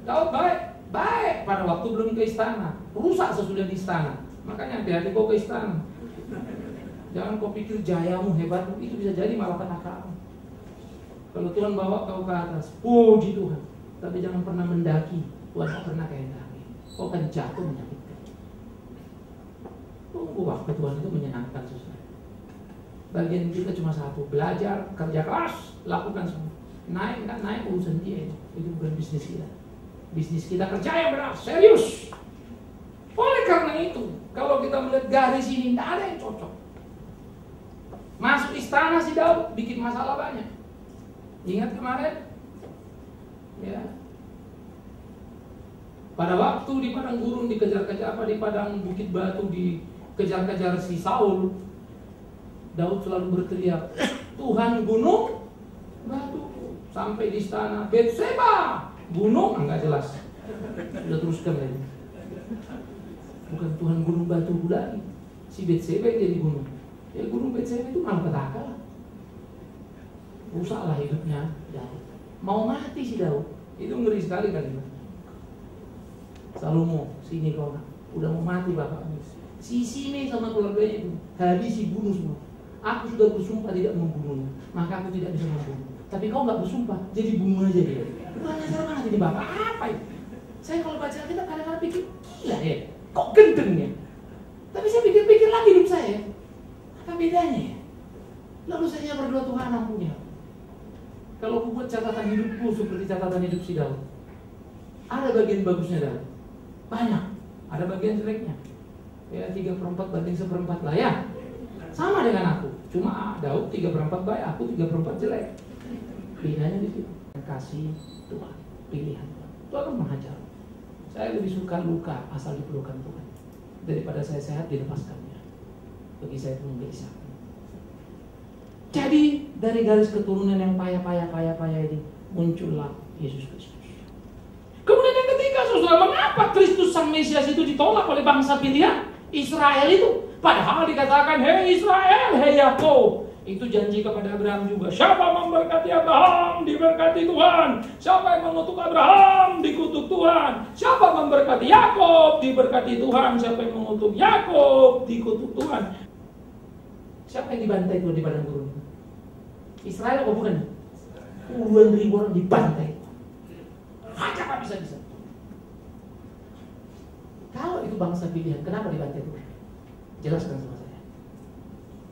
Daud baik, Baik pada waktu belum ke istana, rusak sesudah di istana. Makanya hati-hati kau ke istana. Jangan kau pikir jayamu hebatmu, itu bisa jadi malah petaka. Kalau Tuhan bawa kau ke atas, puji Tuhan. Tapi jangan pernah mendaki, Tuhan tak pernah kehendaki. Kau akan jatuh menyakitkan. Tunggu waktu Tuhan itu menyenangkan sesuatu. Bagian kita cuma satu, belajar, kerja keras, lakukan semua. Naik nggak naik urusan dia itu bukan bisnis kita. Bisnis kita kerja yang benar, serius. Oleh karena itu, kalau kita melihat garis ini, tidak ada yang cocok. Masuk istana si Daud, bikin masalah banyak. Ingat kemarin? Ya. Pada waktu di padang gurun dikejar-kejar, di padang bukit batu dikejar-kejar si Saul, Daud selalu berteriak, Tuhan gunung batu. Sampai di istana, Betseba, gunung, enggak jelas. Sudah teruskan lagi. Bukan Tuhan gunung batu lagi. Si Betseba yang jadi gunung. Ya gunung Betseba itu malah petaka. Rusaklah hidupnya Daud. Mau mati si Daud. Itu ngeri sekali kan. Salomo, sini kau nak. Udah mau mati bapak. Si Simei sama keluarganya itu habis bunuh semua. Aku sudah bersumpah tidak membunuhnya, maka aku tidak bisa membunuh. Tapi kau nggak bersumpah, jadi bunuh aja dia. Bukan ajar banget ini bapak. Apa itu? Saya kalau baca kita kadang-kadang pikir gila ya. Kok gendengnya? Tapi saya pikir-pikir lagi hidup saya. Apa bedanya ya? Lalu saya berdoa Tuhan ampunnya. Kalau aku buat catatan hidupku seperti catatan hidup si Daud, ada bagian bagusnya Daud, banyak. Ada bagian jeleknya. Ya 3/4 banding 1/4 lah ya. Sama dengan aku. Cuma Daud 3/4 baik, aku 3/4 jelek. Bedanya di situ. Kasih Tuhan, pilihan Tuhan. Tuhan menghajar. Saya lebih suka luka asal diperlukan Tuhan daripada saya sehat dilepaskannya. Bagi saya itu menjadi sakit. Jadi dari garis keturunan yang payah ini muncullah Yesus Kristus. Kemudian yang ketiga, saudara, mengapa Kristus Sang Mesias itu ditolak oleh bangsa pilihan Israel itu? Padahal dikatakan, hei Israel, hei Yakub. Itu janji kepada Abraham juga. Siapa memberkati Abraham, diberkati Tuhan. Siapa yang mengutuk Abraham, dikutuk Tuhan. Siapa memberkati Yakub, diberkati Tuhan. Siapa yang mengutuk Yakub, dikutuk Tuhan. Siapa yang dibantai Tuhan di padang gurun? Israel apa bukan? Puluhan ribu orang dibantai. Hajar habis-habisan. Kalau itu bangsa pilihan, kenapa dibantai Tuhan? Jelaskan sama saya.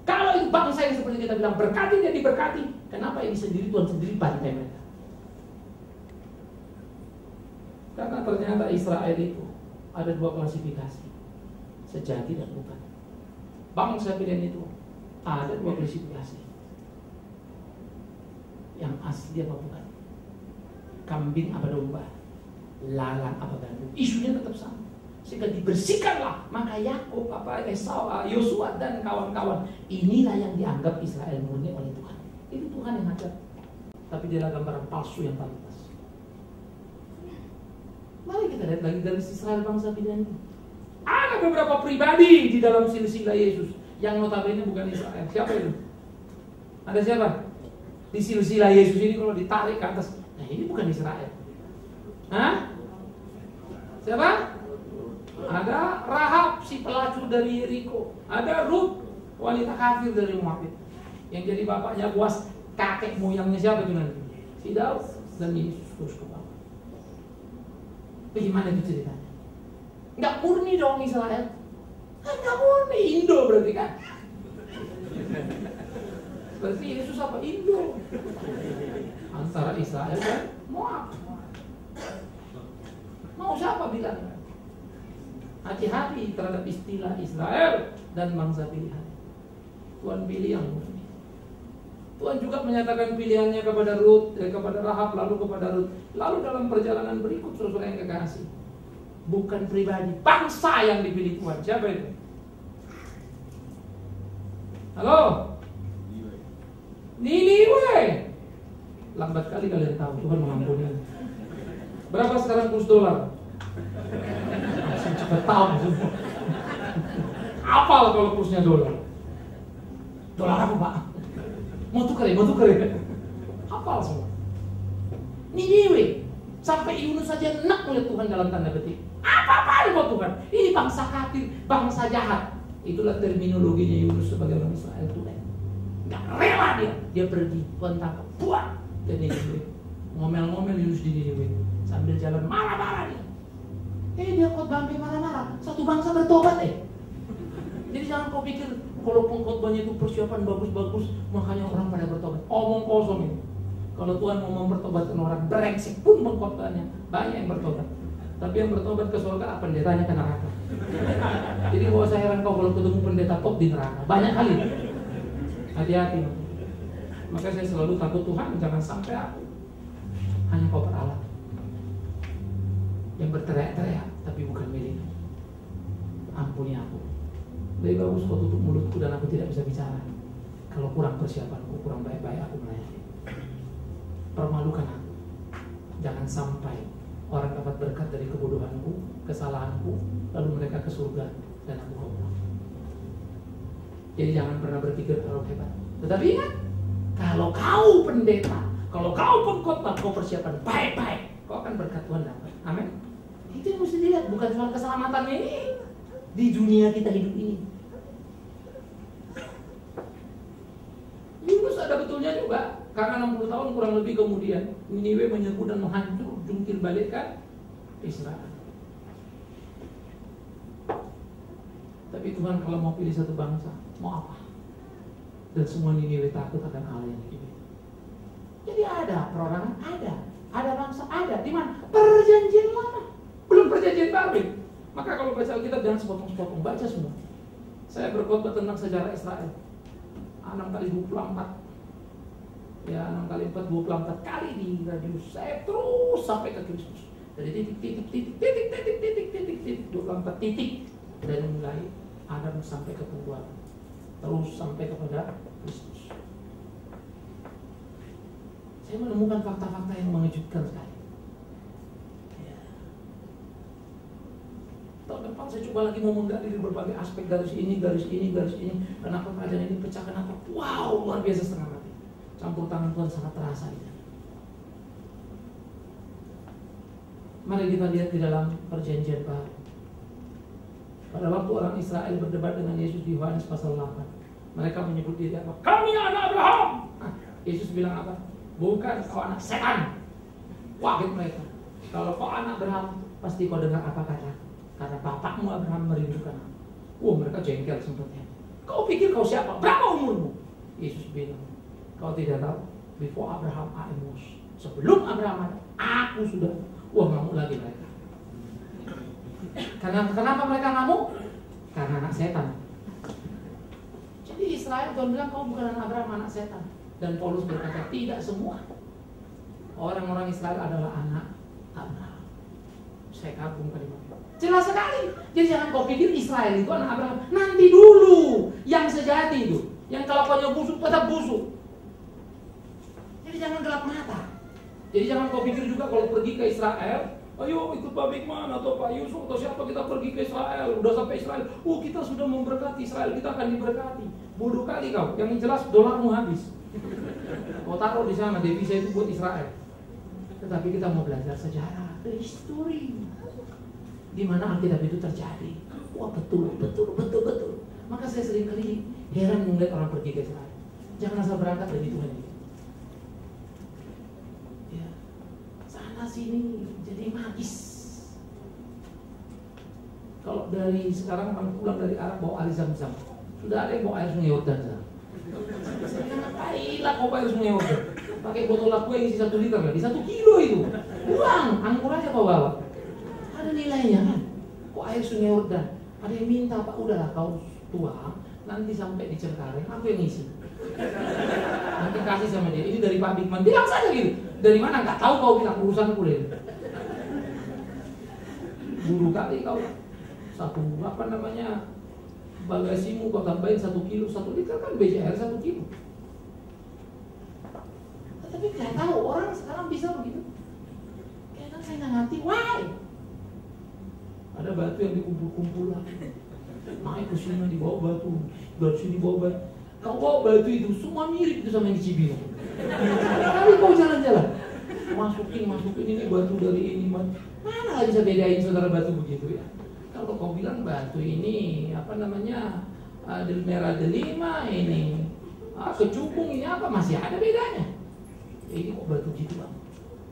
Kalau itu bangsa yang seperti kita bilang berkati dan diberkati, kenapa ini sendiri Tuhan sendiri bantai mereka? Karena ternyata Israel itu ada dua klasifikasi, sejati dan bukan. Bangsa pilihan itu ada dua klasifikasi, yang asli apa bukan, kambing apa domba, lalang apa gandum. Isunya tetap sama. Sehingga dibersihkanlah, maka Yakub, Esau, Yosua dan kawan-kawan, inilah yang dianggap Israel murni oleh Tuhan. Itu Tuhan yang ngajar. Tapi dia adalah gambaran palsu yang pantas. Mari kita lihat lagi dari Israel bangsa pilihan ini. Ada beberapa pribadi di dalam silsilah Yesus yang notabene bukan Israel. Siapa itu? Ada siapa? Di silsilah Yesus ini kalau ditarik ke atas, nah ini bukan Israel. Hah? Siapa? Ada Rahab si pelacur dari Yeriko. Ada Ruth wanita kafir dari Moabit. Yang jadi bapaknya Boaz, kakek moyangnya siapa itu nanti? Si Daud dan Yesus terus ke bawah. Bagaimana itu ceritanya? Nggak murni dong Israel. Nggak murni, Indo berarti kan? Berarti Yesus apa? Indo. Antara Israel dan Moab. Mau siapa bilang? Hati-hati terhadap istilah Israel dan bangsa pilihan. Tuhan pilih yang murni. Tuhan juga menyatakan pilihannya kepada Ruth, kepada Rahab, lalu kepada Ruth. Lalu dalam perjalanan berikut, saudara yang kekasih, bukan pribadi, bangsa yang dipilih Tuhan. Siapa itu? Halo? Niniwe. Lambat kali kalian tahu, Tuhan mengampuni. Berapa sekarang kurs dolar? Langsung cepat tahu semua. Apal kalau kursnya dolar. Dolar apa Pak? Mau tukar ya? Apal semua. Niniwe Sampai Yunus saja enak melihat Tuhan dalam tanda petik. Apa-apaan buat Tuhan? Ini bangsa kafir, bangsa jahat. Itulah terminologinya Yunus sebagai orang Israel Tuhan. Gak rela dia pergi, Tuhan tangkap, buang ke Niniwe. Ngomel-ngomel Yunus di Niniwe. Sambil jalan marah-marah dia. Dia khotbah sampai marah-marah. Satu bangsa bertobat Jadi jangan kau pikir kalau pengkhotbahnya itu persiapan bagus-bagus, makanya orang pada bertobat. Omong kosong ini. Kalau Tuhan mau mempertobatkan orang, brengsek pun pengkhotbahnya, banyak yang bertobat. Tapi yang bertobat ke surga, pendetanya ke neraka. Jadi gak usah heran kau kalau ketemu pendeta top di neraka. Banyak kali. Hati-hati. Maka saya selalu takut Tuhan, jangan sampai aku hanya kau peralat yang berteriak-teriak tapi bukan milikmu. Ampuni aku. Lebih bagus kau tutup mulutku dan aku tidak bisa bicara. Kalau kurang persiapanku, kurang baik-baik aku melayani. Permalukan aku. Jangan sampai orang dapat berkat dari kebodohanku, kesalahanku, lalu mereka ke surga dan aku goblok. Jadi jangan pernah berpikir kalau hebat. Tetapi ingat, kalau kau pendeta, kalau kau pengkhotbah, kau persiapan baik-baik, kau akan berkat Tuhan dapat. Amin. Itu yang mesti dilihat, bukan cuma keselamatan ini di dunia kita hidup ini. Yunus ada betulnya juga, karena 60 tahun kurang lebih kemudian Niniwe menyerbu dan menghancur jungkir balikkan Israel. Tapi Tuhan kalau mau pilih satu bangsa, mau apa? Dan semua Niniwe takut akan Allah yang hidup. Jadi ada perorangan, ada bangsa, ada. Di mana? Perjanjian lama, belum perjanjian baru. Maka kalau baca Alkitab jangan sepotong-sepotong, baca semua. Saya berkhotbah tentang sejarah Israel 6 kali 24. Ya 6 kali 4, 24 kali di radius. Saya terus sampai ke Kristus. Dari titik 24 titik dari mulai Adam sampai ke pembuatan, terus sampai kepada Kristus. Saya menemukan fakta-fakta yang mengejutkan sekali. Ya. Tahun depan saya coba lagi mau menggali di berbagai aspek garis ini. Kenapa keadaan ini pecah? Kenapa? Wow, luar biasa setengah mati. Campur tangan Tuhan sangat terasa. Mari kita lihat di dalam perjanjian baru. Pada waktu orang Israel berdebat dengan Yesus di Yohanes pasal 8, mereka menyebut diri apa? Kami anak Abraham. Yesus bilang apa? Bukan, kau anak setan. Wahid mereka. Kalau kau anak Abraham, pasti kau dengar apa kata? Karena bapakmu Abraham merindukan aku. Mereka jengkel sempatnya. Kau pikir kau siapa? Berapa umurmu? Yesus bilang, kau tidak tahu. Before Abraham, I was. Sebelum Abraham ada, aku sudah. Ngamuk lagi mereka. Kenapa mereka ngamuk? Karena anak setan. Jadi Israel Tuhan bilang kau bukan anak Abraham, anak setan. Dan Paulus berkata tidak semua orang-orang Israel adalah anak Abraham. Saya kagum kalimatnya. Jelas sekali. Jadi jangan kau pikir Israel itu anak Abraham. Nanti dulu yang sejati itu, yang kelakuannya busuk tetap busuk. Jadi jangan gelap mata. Jadi jangan kau pikir juga kalau pergi ke Israel, ayo ikut Pak Bigman atau Pak Yusuf atau siapa kita pergi ke Israel, udah sampai Israel, kita sudah memberkati Israel, kita akan diberkati. Bodoh kali kau, yang jelas dolarmu habis. Kau taruh di sana, devisa itu buat Israel. Tetapi kita mau belajar sejarah, history, di mana Alkitab itu terjadi. Wah betul. Maka saya sering kali heran melihat orang pergi ke Israel. Jangan asal berangkat dari Tuhan. Sini jadi magis. Kalau dari sekarang orang pulang dari Arab bawa air Zam-Zam, sudah ada yang bawa air Sungai Yordan. Ngapainlah kau bawa air Sungai Yordan? Pakai botol aqua yang isi 1 liter lagi, 1 kilo itu. Buang, angkur aja kau bawa. Ada nilainya kan? Kok air Sungai Yordan? Ada yang minta, Pak udahlah kau tuang, nanti sampai di Cengkareng aku yang isi. Nanti kasih sama dia. Ini dari Pak Bigman. Bilang saja gitu. Dari mana? Nggak tahu kau bilang urusan kulit. Buru kali kau. Satu bagasimu kau tambahin 1 kilo, 1 liter kan BCR 1 kilo. Tapi nggak tahu orang sekarang bisa begitu. Kayaknya saya nggak ngerti. Why? Ada batu yang dikumpul-kumpul lagi. Naik ke sini dibawa batu, dari sini bawa batu. Kau bawa batu itu semua mirip itu sama yang di Cibinong. Kali kau jalan-jalan, masukin ini batu dari ini. Mana bisa bedain saudara batu begitu ya? Kalau kau bilang batu ini merah delima ini kecubung ini apa, masih ada bedanya. Ini kok batu gitu bang.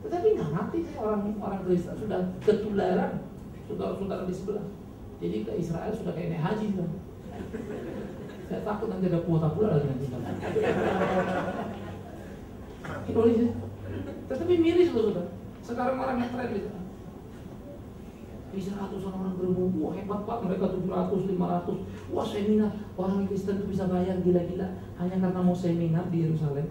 Tetapi nggak ngerti saya orang Kristen sudah ketularan saudara-saudara di sebelah. Jadi ke Israel sudah kayak naik haji bang. Saya takut nanti ada kuota pula lagi nanti. Indonesia. Tetapi miris loh saudara. Sekarang orang yang tren di sana. Bisa ratusan orang berumur, wah hebat pak, mereka 700, 500. Wah seminar, orang Kristen itu bisa bayar gila-gila hanya karena mau seminar di Yerusalem.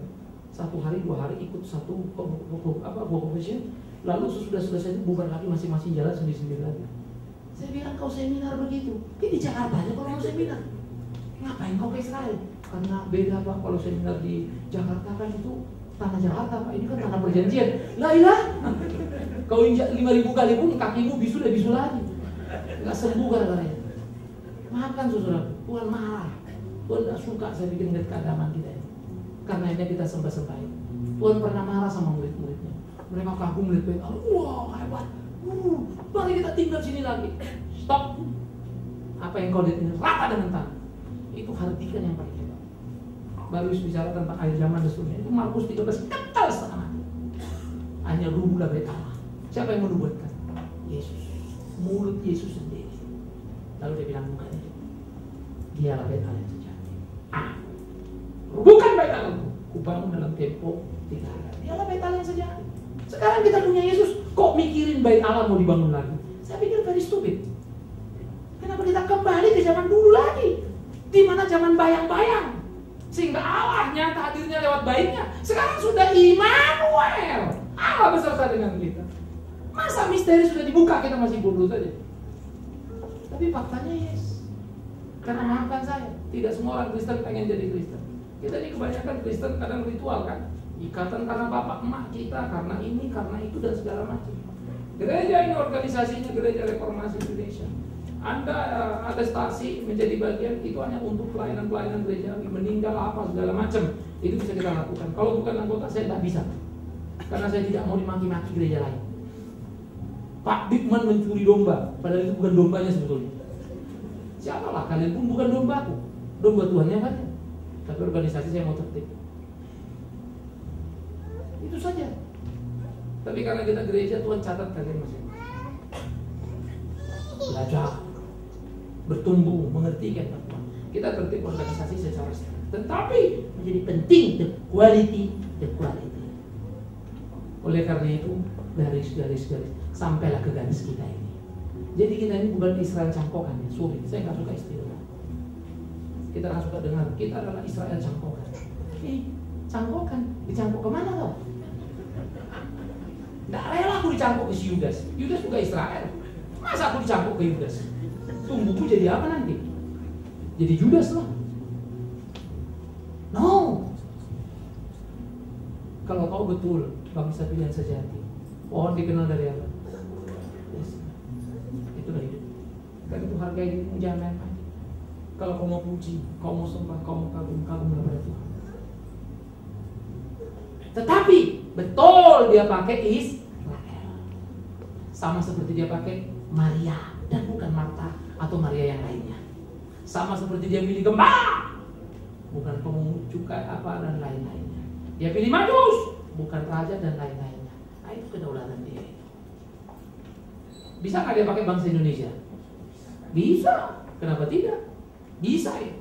1 hari 2 hari ikut satu convention, lalu sesudah selesai itu bubar lagi masing-masing jalan sendiri-sendiri lagi. Saya bilang kau seminar begitu, di Jakarta aja kalau mau seminar. Ngapain kau ke Israel? Karena beda pak, kalau seminar di Jakarta kan itu tanah Jakarta pak, ini kan tanah perjanjian. Lah ilah, kau injak 5.000 kali pun kakimu bisu lagi, nggak sembuh gara-gara itu. Maafkan saudara, Tuhan marah, Tuhan nggak suka saya bikin ngeliat keadaban kita ini. Karena ini kita sembah-sembahin. Tuhan pernah marah sama murid-muridnya. Mereka kagum melihat Baik Allah, wah hebat, mari kita tinggal sini lagi. Stop. Apa yang kau lihat ini rata dengan tanah. Itu hardikan yang paling hebat. Baru bicara tentang akhir zaman dan seterusnya. Itu Markus 13 kekal setengah mati. Hanya rubuhlah Bait Allah. Siapa yang menubuatkan? Yesus. Mulut Yesus sendiri. Lalu dia bilang bukan itu. Dialah Bait Allah yang sejati. Bukan Bait Allah. Kubangun dalam tempo 3 hari. Dialah Bait Allah yang sejati. Sekarang kita punya Yesus. Kok mikirin Bait Allah mau dibangun lagi? Saya pikir very stupid. Kenapa kita kembali ke zaman dulu lagi? Di mana zaman bayang-bayang? Sehingga Allah nyata hadirnya lewat baiknya. Sekarang sudah Immanuel, Allah beserta dengan kita. Masa misteri sudah dibuka kita masih bodoh saja? Tapi faktanya yes. Karena maafkan saya, tidak semua orang Kristen pengen jadi Kristen. Kita ini kebanyakan Kristen kadang ritual kan, ikatan karena bapak emak kita, karena ini, karena itu dan segala macam. Gereja ini organisasinya Gereja Reformasi Indonesia. Anda atestasi menjadi bagian itu hanya untuk pelayanan-pelayanan gereja, meninggal apa segala macam, itu bisa kita lakukan. Kalau bukan anggota saya tidak bisa, karena saya tidak mau dimaki-maki gereja lain. Pak Bigman mencuri domba, padahal itu bukan dombanya sebetulnya. Siapalah kalian pun bukan dombaku, domba Tuhannya kan. Tapi organisasi saya mau tertib. Itu saja. Tapi karena kita gereja, Tuhan catat kalian masing-masing. Belajar, bertumbuh, mengerti kan Tuhan. Kita tertib organisasi secara strict. Tetapi menjadi penting the quality. Oleh karena itu garis sampailah ke garis kita ini. Jadi kita ini bukan Israel cangkokan ya, sorry, saya nggak suka istilah. Kita nggak suka dengar. Kita adalah Israel cangkokan. Cangkokan, dicangkok kemana kau? Nggak rela aku dicangkok ke si Yudas. Yudas juga Israel. Masa aku dicangkok ke Yudas? Tumbuhku jadi apa nanti? Jadi Judas lah. No. Kalau kau betul bangsa pilihan sejati, pohon dikenal dari apa? Yes. Itulah hidup. Dan itu hargai dirimu, jangan main-main. Kalau kau mau puji, kau mau sembah, kau mau kagum kepada Tuhan. Tetapi betul dia pakai Israel, sama seperti dia pakai Maria dan bukan Marta atau Maria yang lainnya. Sama seperti dia pilih gembala, bukan pemungut cukai apa dan lain-lainnya. Dia pilih Majus, bukan raja dan lain-lainnya. Nah, itu kedaulatan dia. Bisa nggak dia pakai bangsa Indonesia? Bisa. Kenapa tidak? Bisa ya.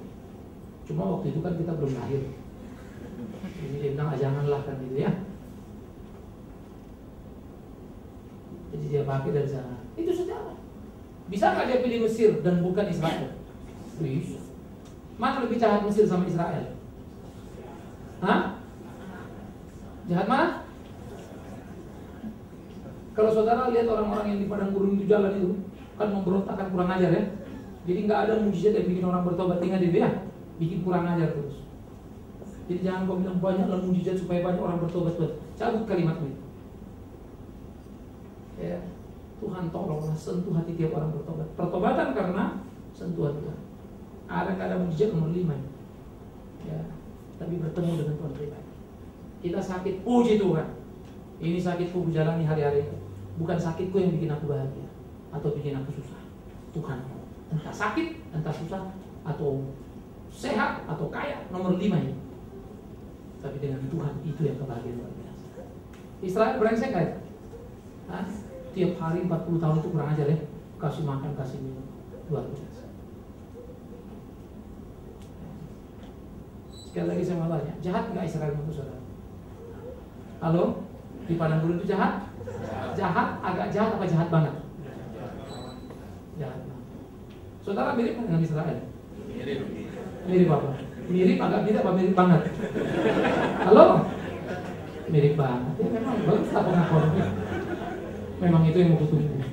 Cuma waktu itu kan kita belum lahir. Ini dia bilang janganlah kan gitu ya. Jadi dia pakai dari sana. Itu sejarah. Bisa nggak dia pilih Mesir dan bukan Israel? Bisa. Mana lebih jahat, Mesir sama Israel? Hah? Jahat mana? Kalau saudara lihat orang-orang yang di padang gurun itu jalan itu, kan memberontak, kan kurang ajar ya. Jadi nggak ada mujizat yang bikin orang bertobat, tinggal dia bikin kurang ajar terus. Jadi jangan kau bilang banyaklah mujizat supaya banyak orang bertobat. Cabut kalimat itu. Ya, Tuhan tolonglah sentuh hati tiap orang bertobat. Pertobatan karena sentuhan Tuhan. Ada mujizat nomor 5 ya, tapi bertemu dengan Tuhan pribadi. Kita sakit, puji Tuhan. Ini sakitku ku jalani hari-hari. Bukan sakitku yang bikin aku bahagia atau bikin aku susah. Tuhan, entah sakit, entah susah, atau sehat, atau kaya, nomor 5 ini. Tapi dengan Tuhan itu yang kebahagiaan luar biasa. Israel brengsek kan? Tiap hari 40 tahun itu kurang ajar ya. Kasih makan, kasih minum, luar biasa. Sekali lagi saya mau tanya, jahat nggak Israel untuk saudara? Halo? Di padang gurun itu jahat? Jahat, agak jahat apa jahat banget? Jahat banget. Saudara mirip dengan Israel? Mirip apa? Mirip agak tidak apa mirip banget? Halo? Mirip banget. Ya memang bagus lah pengakuannya. Memang itu yang membutuhkan.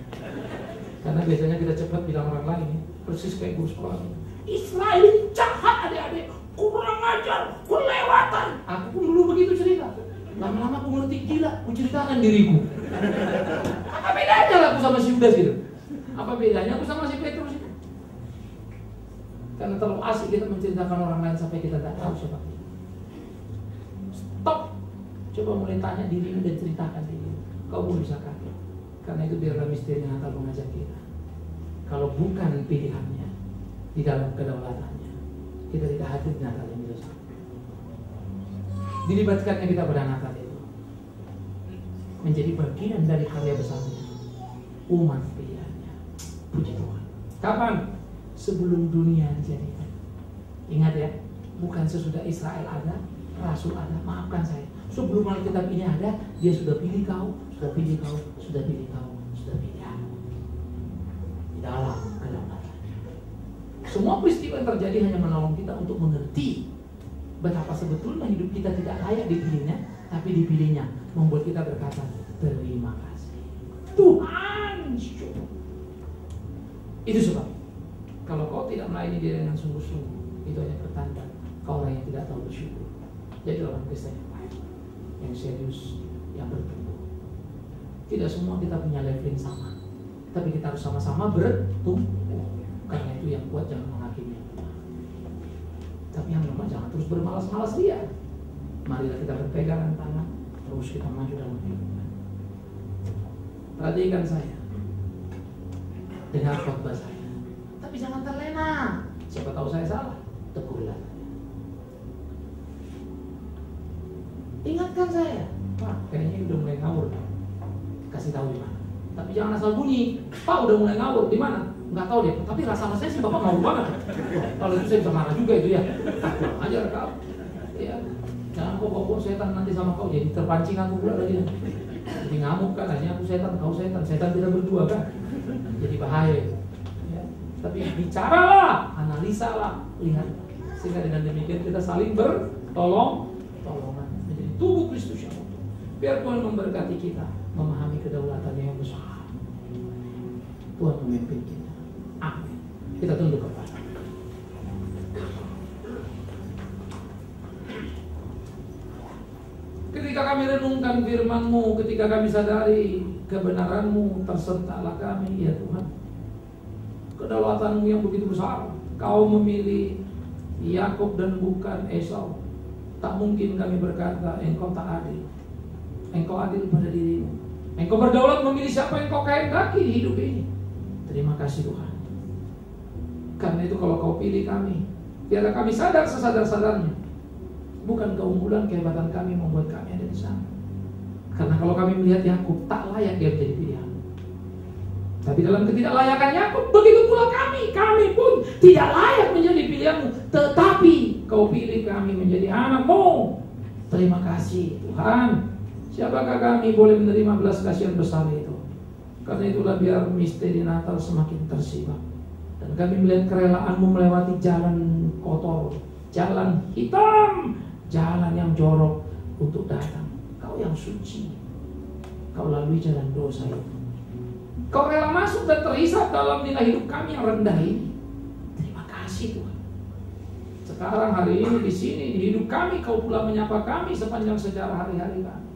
Karena biasanya kita cepat bilang orang lain, persis kayak guru sekolah. Israel ini jahat adik-adik, kurang ajar, kelewatan. Aku pun dulu begitu cerita. Lama-lama aku ngerti, gila, aku ceritakan diriku. Apa bedanya lah aku sama si Yudas gitu? Apa bedanya aku sama si Petrus itu? Karena terlalu asik kita menceritakan orang lain sampai kita tak tahu siapa dia. Stop. Coba mulai tanya dirimu dan ceritakan dirimu. Kau pun bisa kaget. Karena itu biarlah misteri Natal mengajak kita. Kalau bukan pilihannya di dalam kedaulatannya, kita tidak hadir di Natal yang biasa. Dilibatkannya kita pada Natal itu menjadi bagian dari karya besarnya umat pilihannya. Puji Tuhan. Kapan? Sebelum dunia dijadikan. Ingat ya, bukan sesudah Israel ada, Rasul ada. Maafkan saya. Sebelum Alkitab ini ada, dia sudah pilih kau, sudah pilih kau, sudah pilih kau, sudah pilih aku. Di dalam kedaulatannya. Semua peristiwa yang terjadi hanya menolong kita untuk mengerti betapa sebetulnya hidup kita tidak layak dipilihnya, tapi dipilihnya membuat kita berkata terima kasih Tuhan. Itu sebab kalau kau tidak melayani dia dengan sungguh-sungguh, itu hanya pertanda kau orang yang tidak tahu bersyukur. Jadi orang Kristen yang baik, yang serius, yang bertumbuh. Tidak semua kita punya leveling sama, tapi kita harus sama-sama bertumbuh. Karena itu yang kuat jangan menghakimi. Tapi yang lemah jangan terus bermalas-malas dia. Marilah kita berpegangan tangan, terus kita maju dalam kehidupan. Perhatikan saya, dengar khotbah saya, tapi jangan terlena. Siapa tahu saya salah, tegurlah. Ingatkan saya, Pak, kayaknya udah mulai ngawur. Kasih tahu di mana. Tapi jangan asal bunyi, Pak udah mulai ngawur di mana? Nggak tahu deh, tapi rasa-rasanya sih Bapak ngawur banget. Kalau itu saya bisa marah juga itu ya. Kurang ajar kau. Ya, jangan kau bawa setan nanti sama kau, jadi terpancing aku pula lagi. Jadi ngamuk kan, hanya aku setan, kau setan. Setan tidak berdua kan. Jadi bahaya. Ya. Tapi bicaralah, analisalah, lihat. Sehingga dengan demikian kita saling bertolong-tolongan. Menjadi tubuh Kristus yang utuh. Biar Tuhan memberkati kita, memahami kedaulatannya yang besar. Tuhan memimpin kita. Amin. Kita tunduk kepada. Ketika kami renungkan firman-Mu, ketika kami sadari kebenaran-Mu, tersertalah kami, ya Tuhan. Kedaulatan-Mu yang begitu besar. Kau memilih Yakub dan bukan Esau. Tak mungkin kami berkata, Engkau tak adil. Engkau adil pada dirimu. Engkau berdaulat memilih siapa yang Kau kehendaki di hidup ini. Terima kasih Tuhan. Karena itu kalau Kau pilih kami, biarlah kami sadar sesadar-sadarnya. Bukan keunggulan kehebatan kami membuat kami ada di sana. Karena kalau kami melihat Yakub tak layak dia menjadi pilihan. Tapi dalam ketidaklayakan Yakub, begitu pula kami pun tidak layak menjadi pilihan-Mu. Tetapi Kau pilih kami menjadi anak-Mu. Terima kasih Tuhan. Siapakah kami boleh menerima belas kasihan besar itu? Karena itulah biar misteri Natal semakin tersirat. Dan kami melihat kerelaan-Mu melewati jalan kotor, jalan hitam, jalan yang jorok untuk datang. Kau yang suci, Kau lalui jalan dosa itu. Kau rela masuk dan terhisap dalam nilai hidup kami yang rendah ini. Terima kasih Tuhan. Sekarang hari ini di sini di hidup kami, Kau pula menyapa kami sepanjang sejarah hari-hari kami.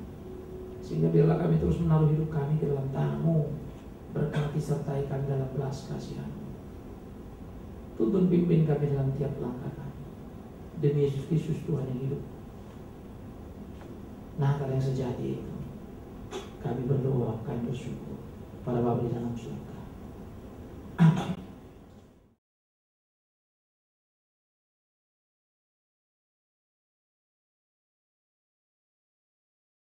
Sehingga biarlah kami terus menaruh hidup kami di dalam tangan-Mu. Berkati sertai kami dalam belas kasihan. Tuntun pimpin kami dalam tiap langkah kami. Demi Yesus Kristus Tuhan yang hidup. Natal yang sejati itu Kami berdoa, kami bersyukur pada Bapa di dalam surga. Amin.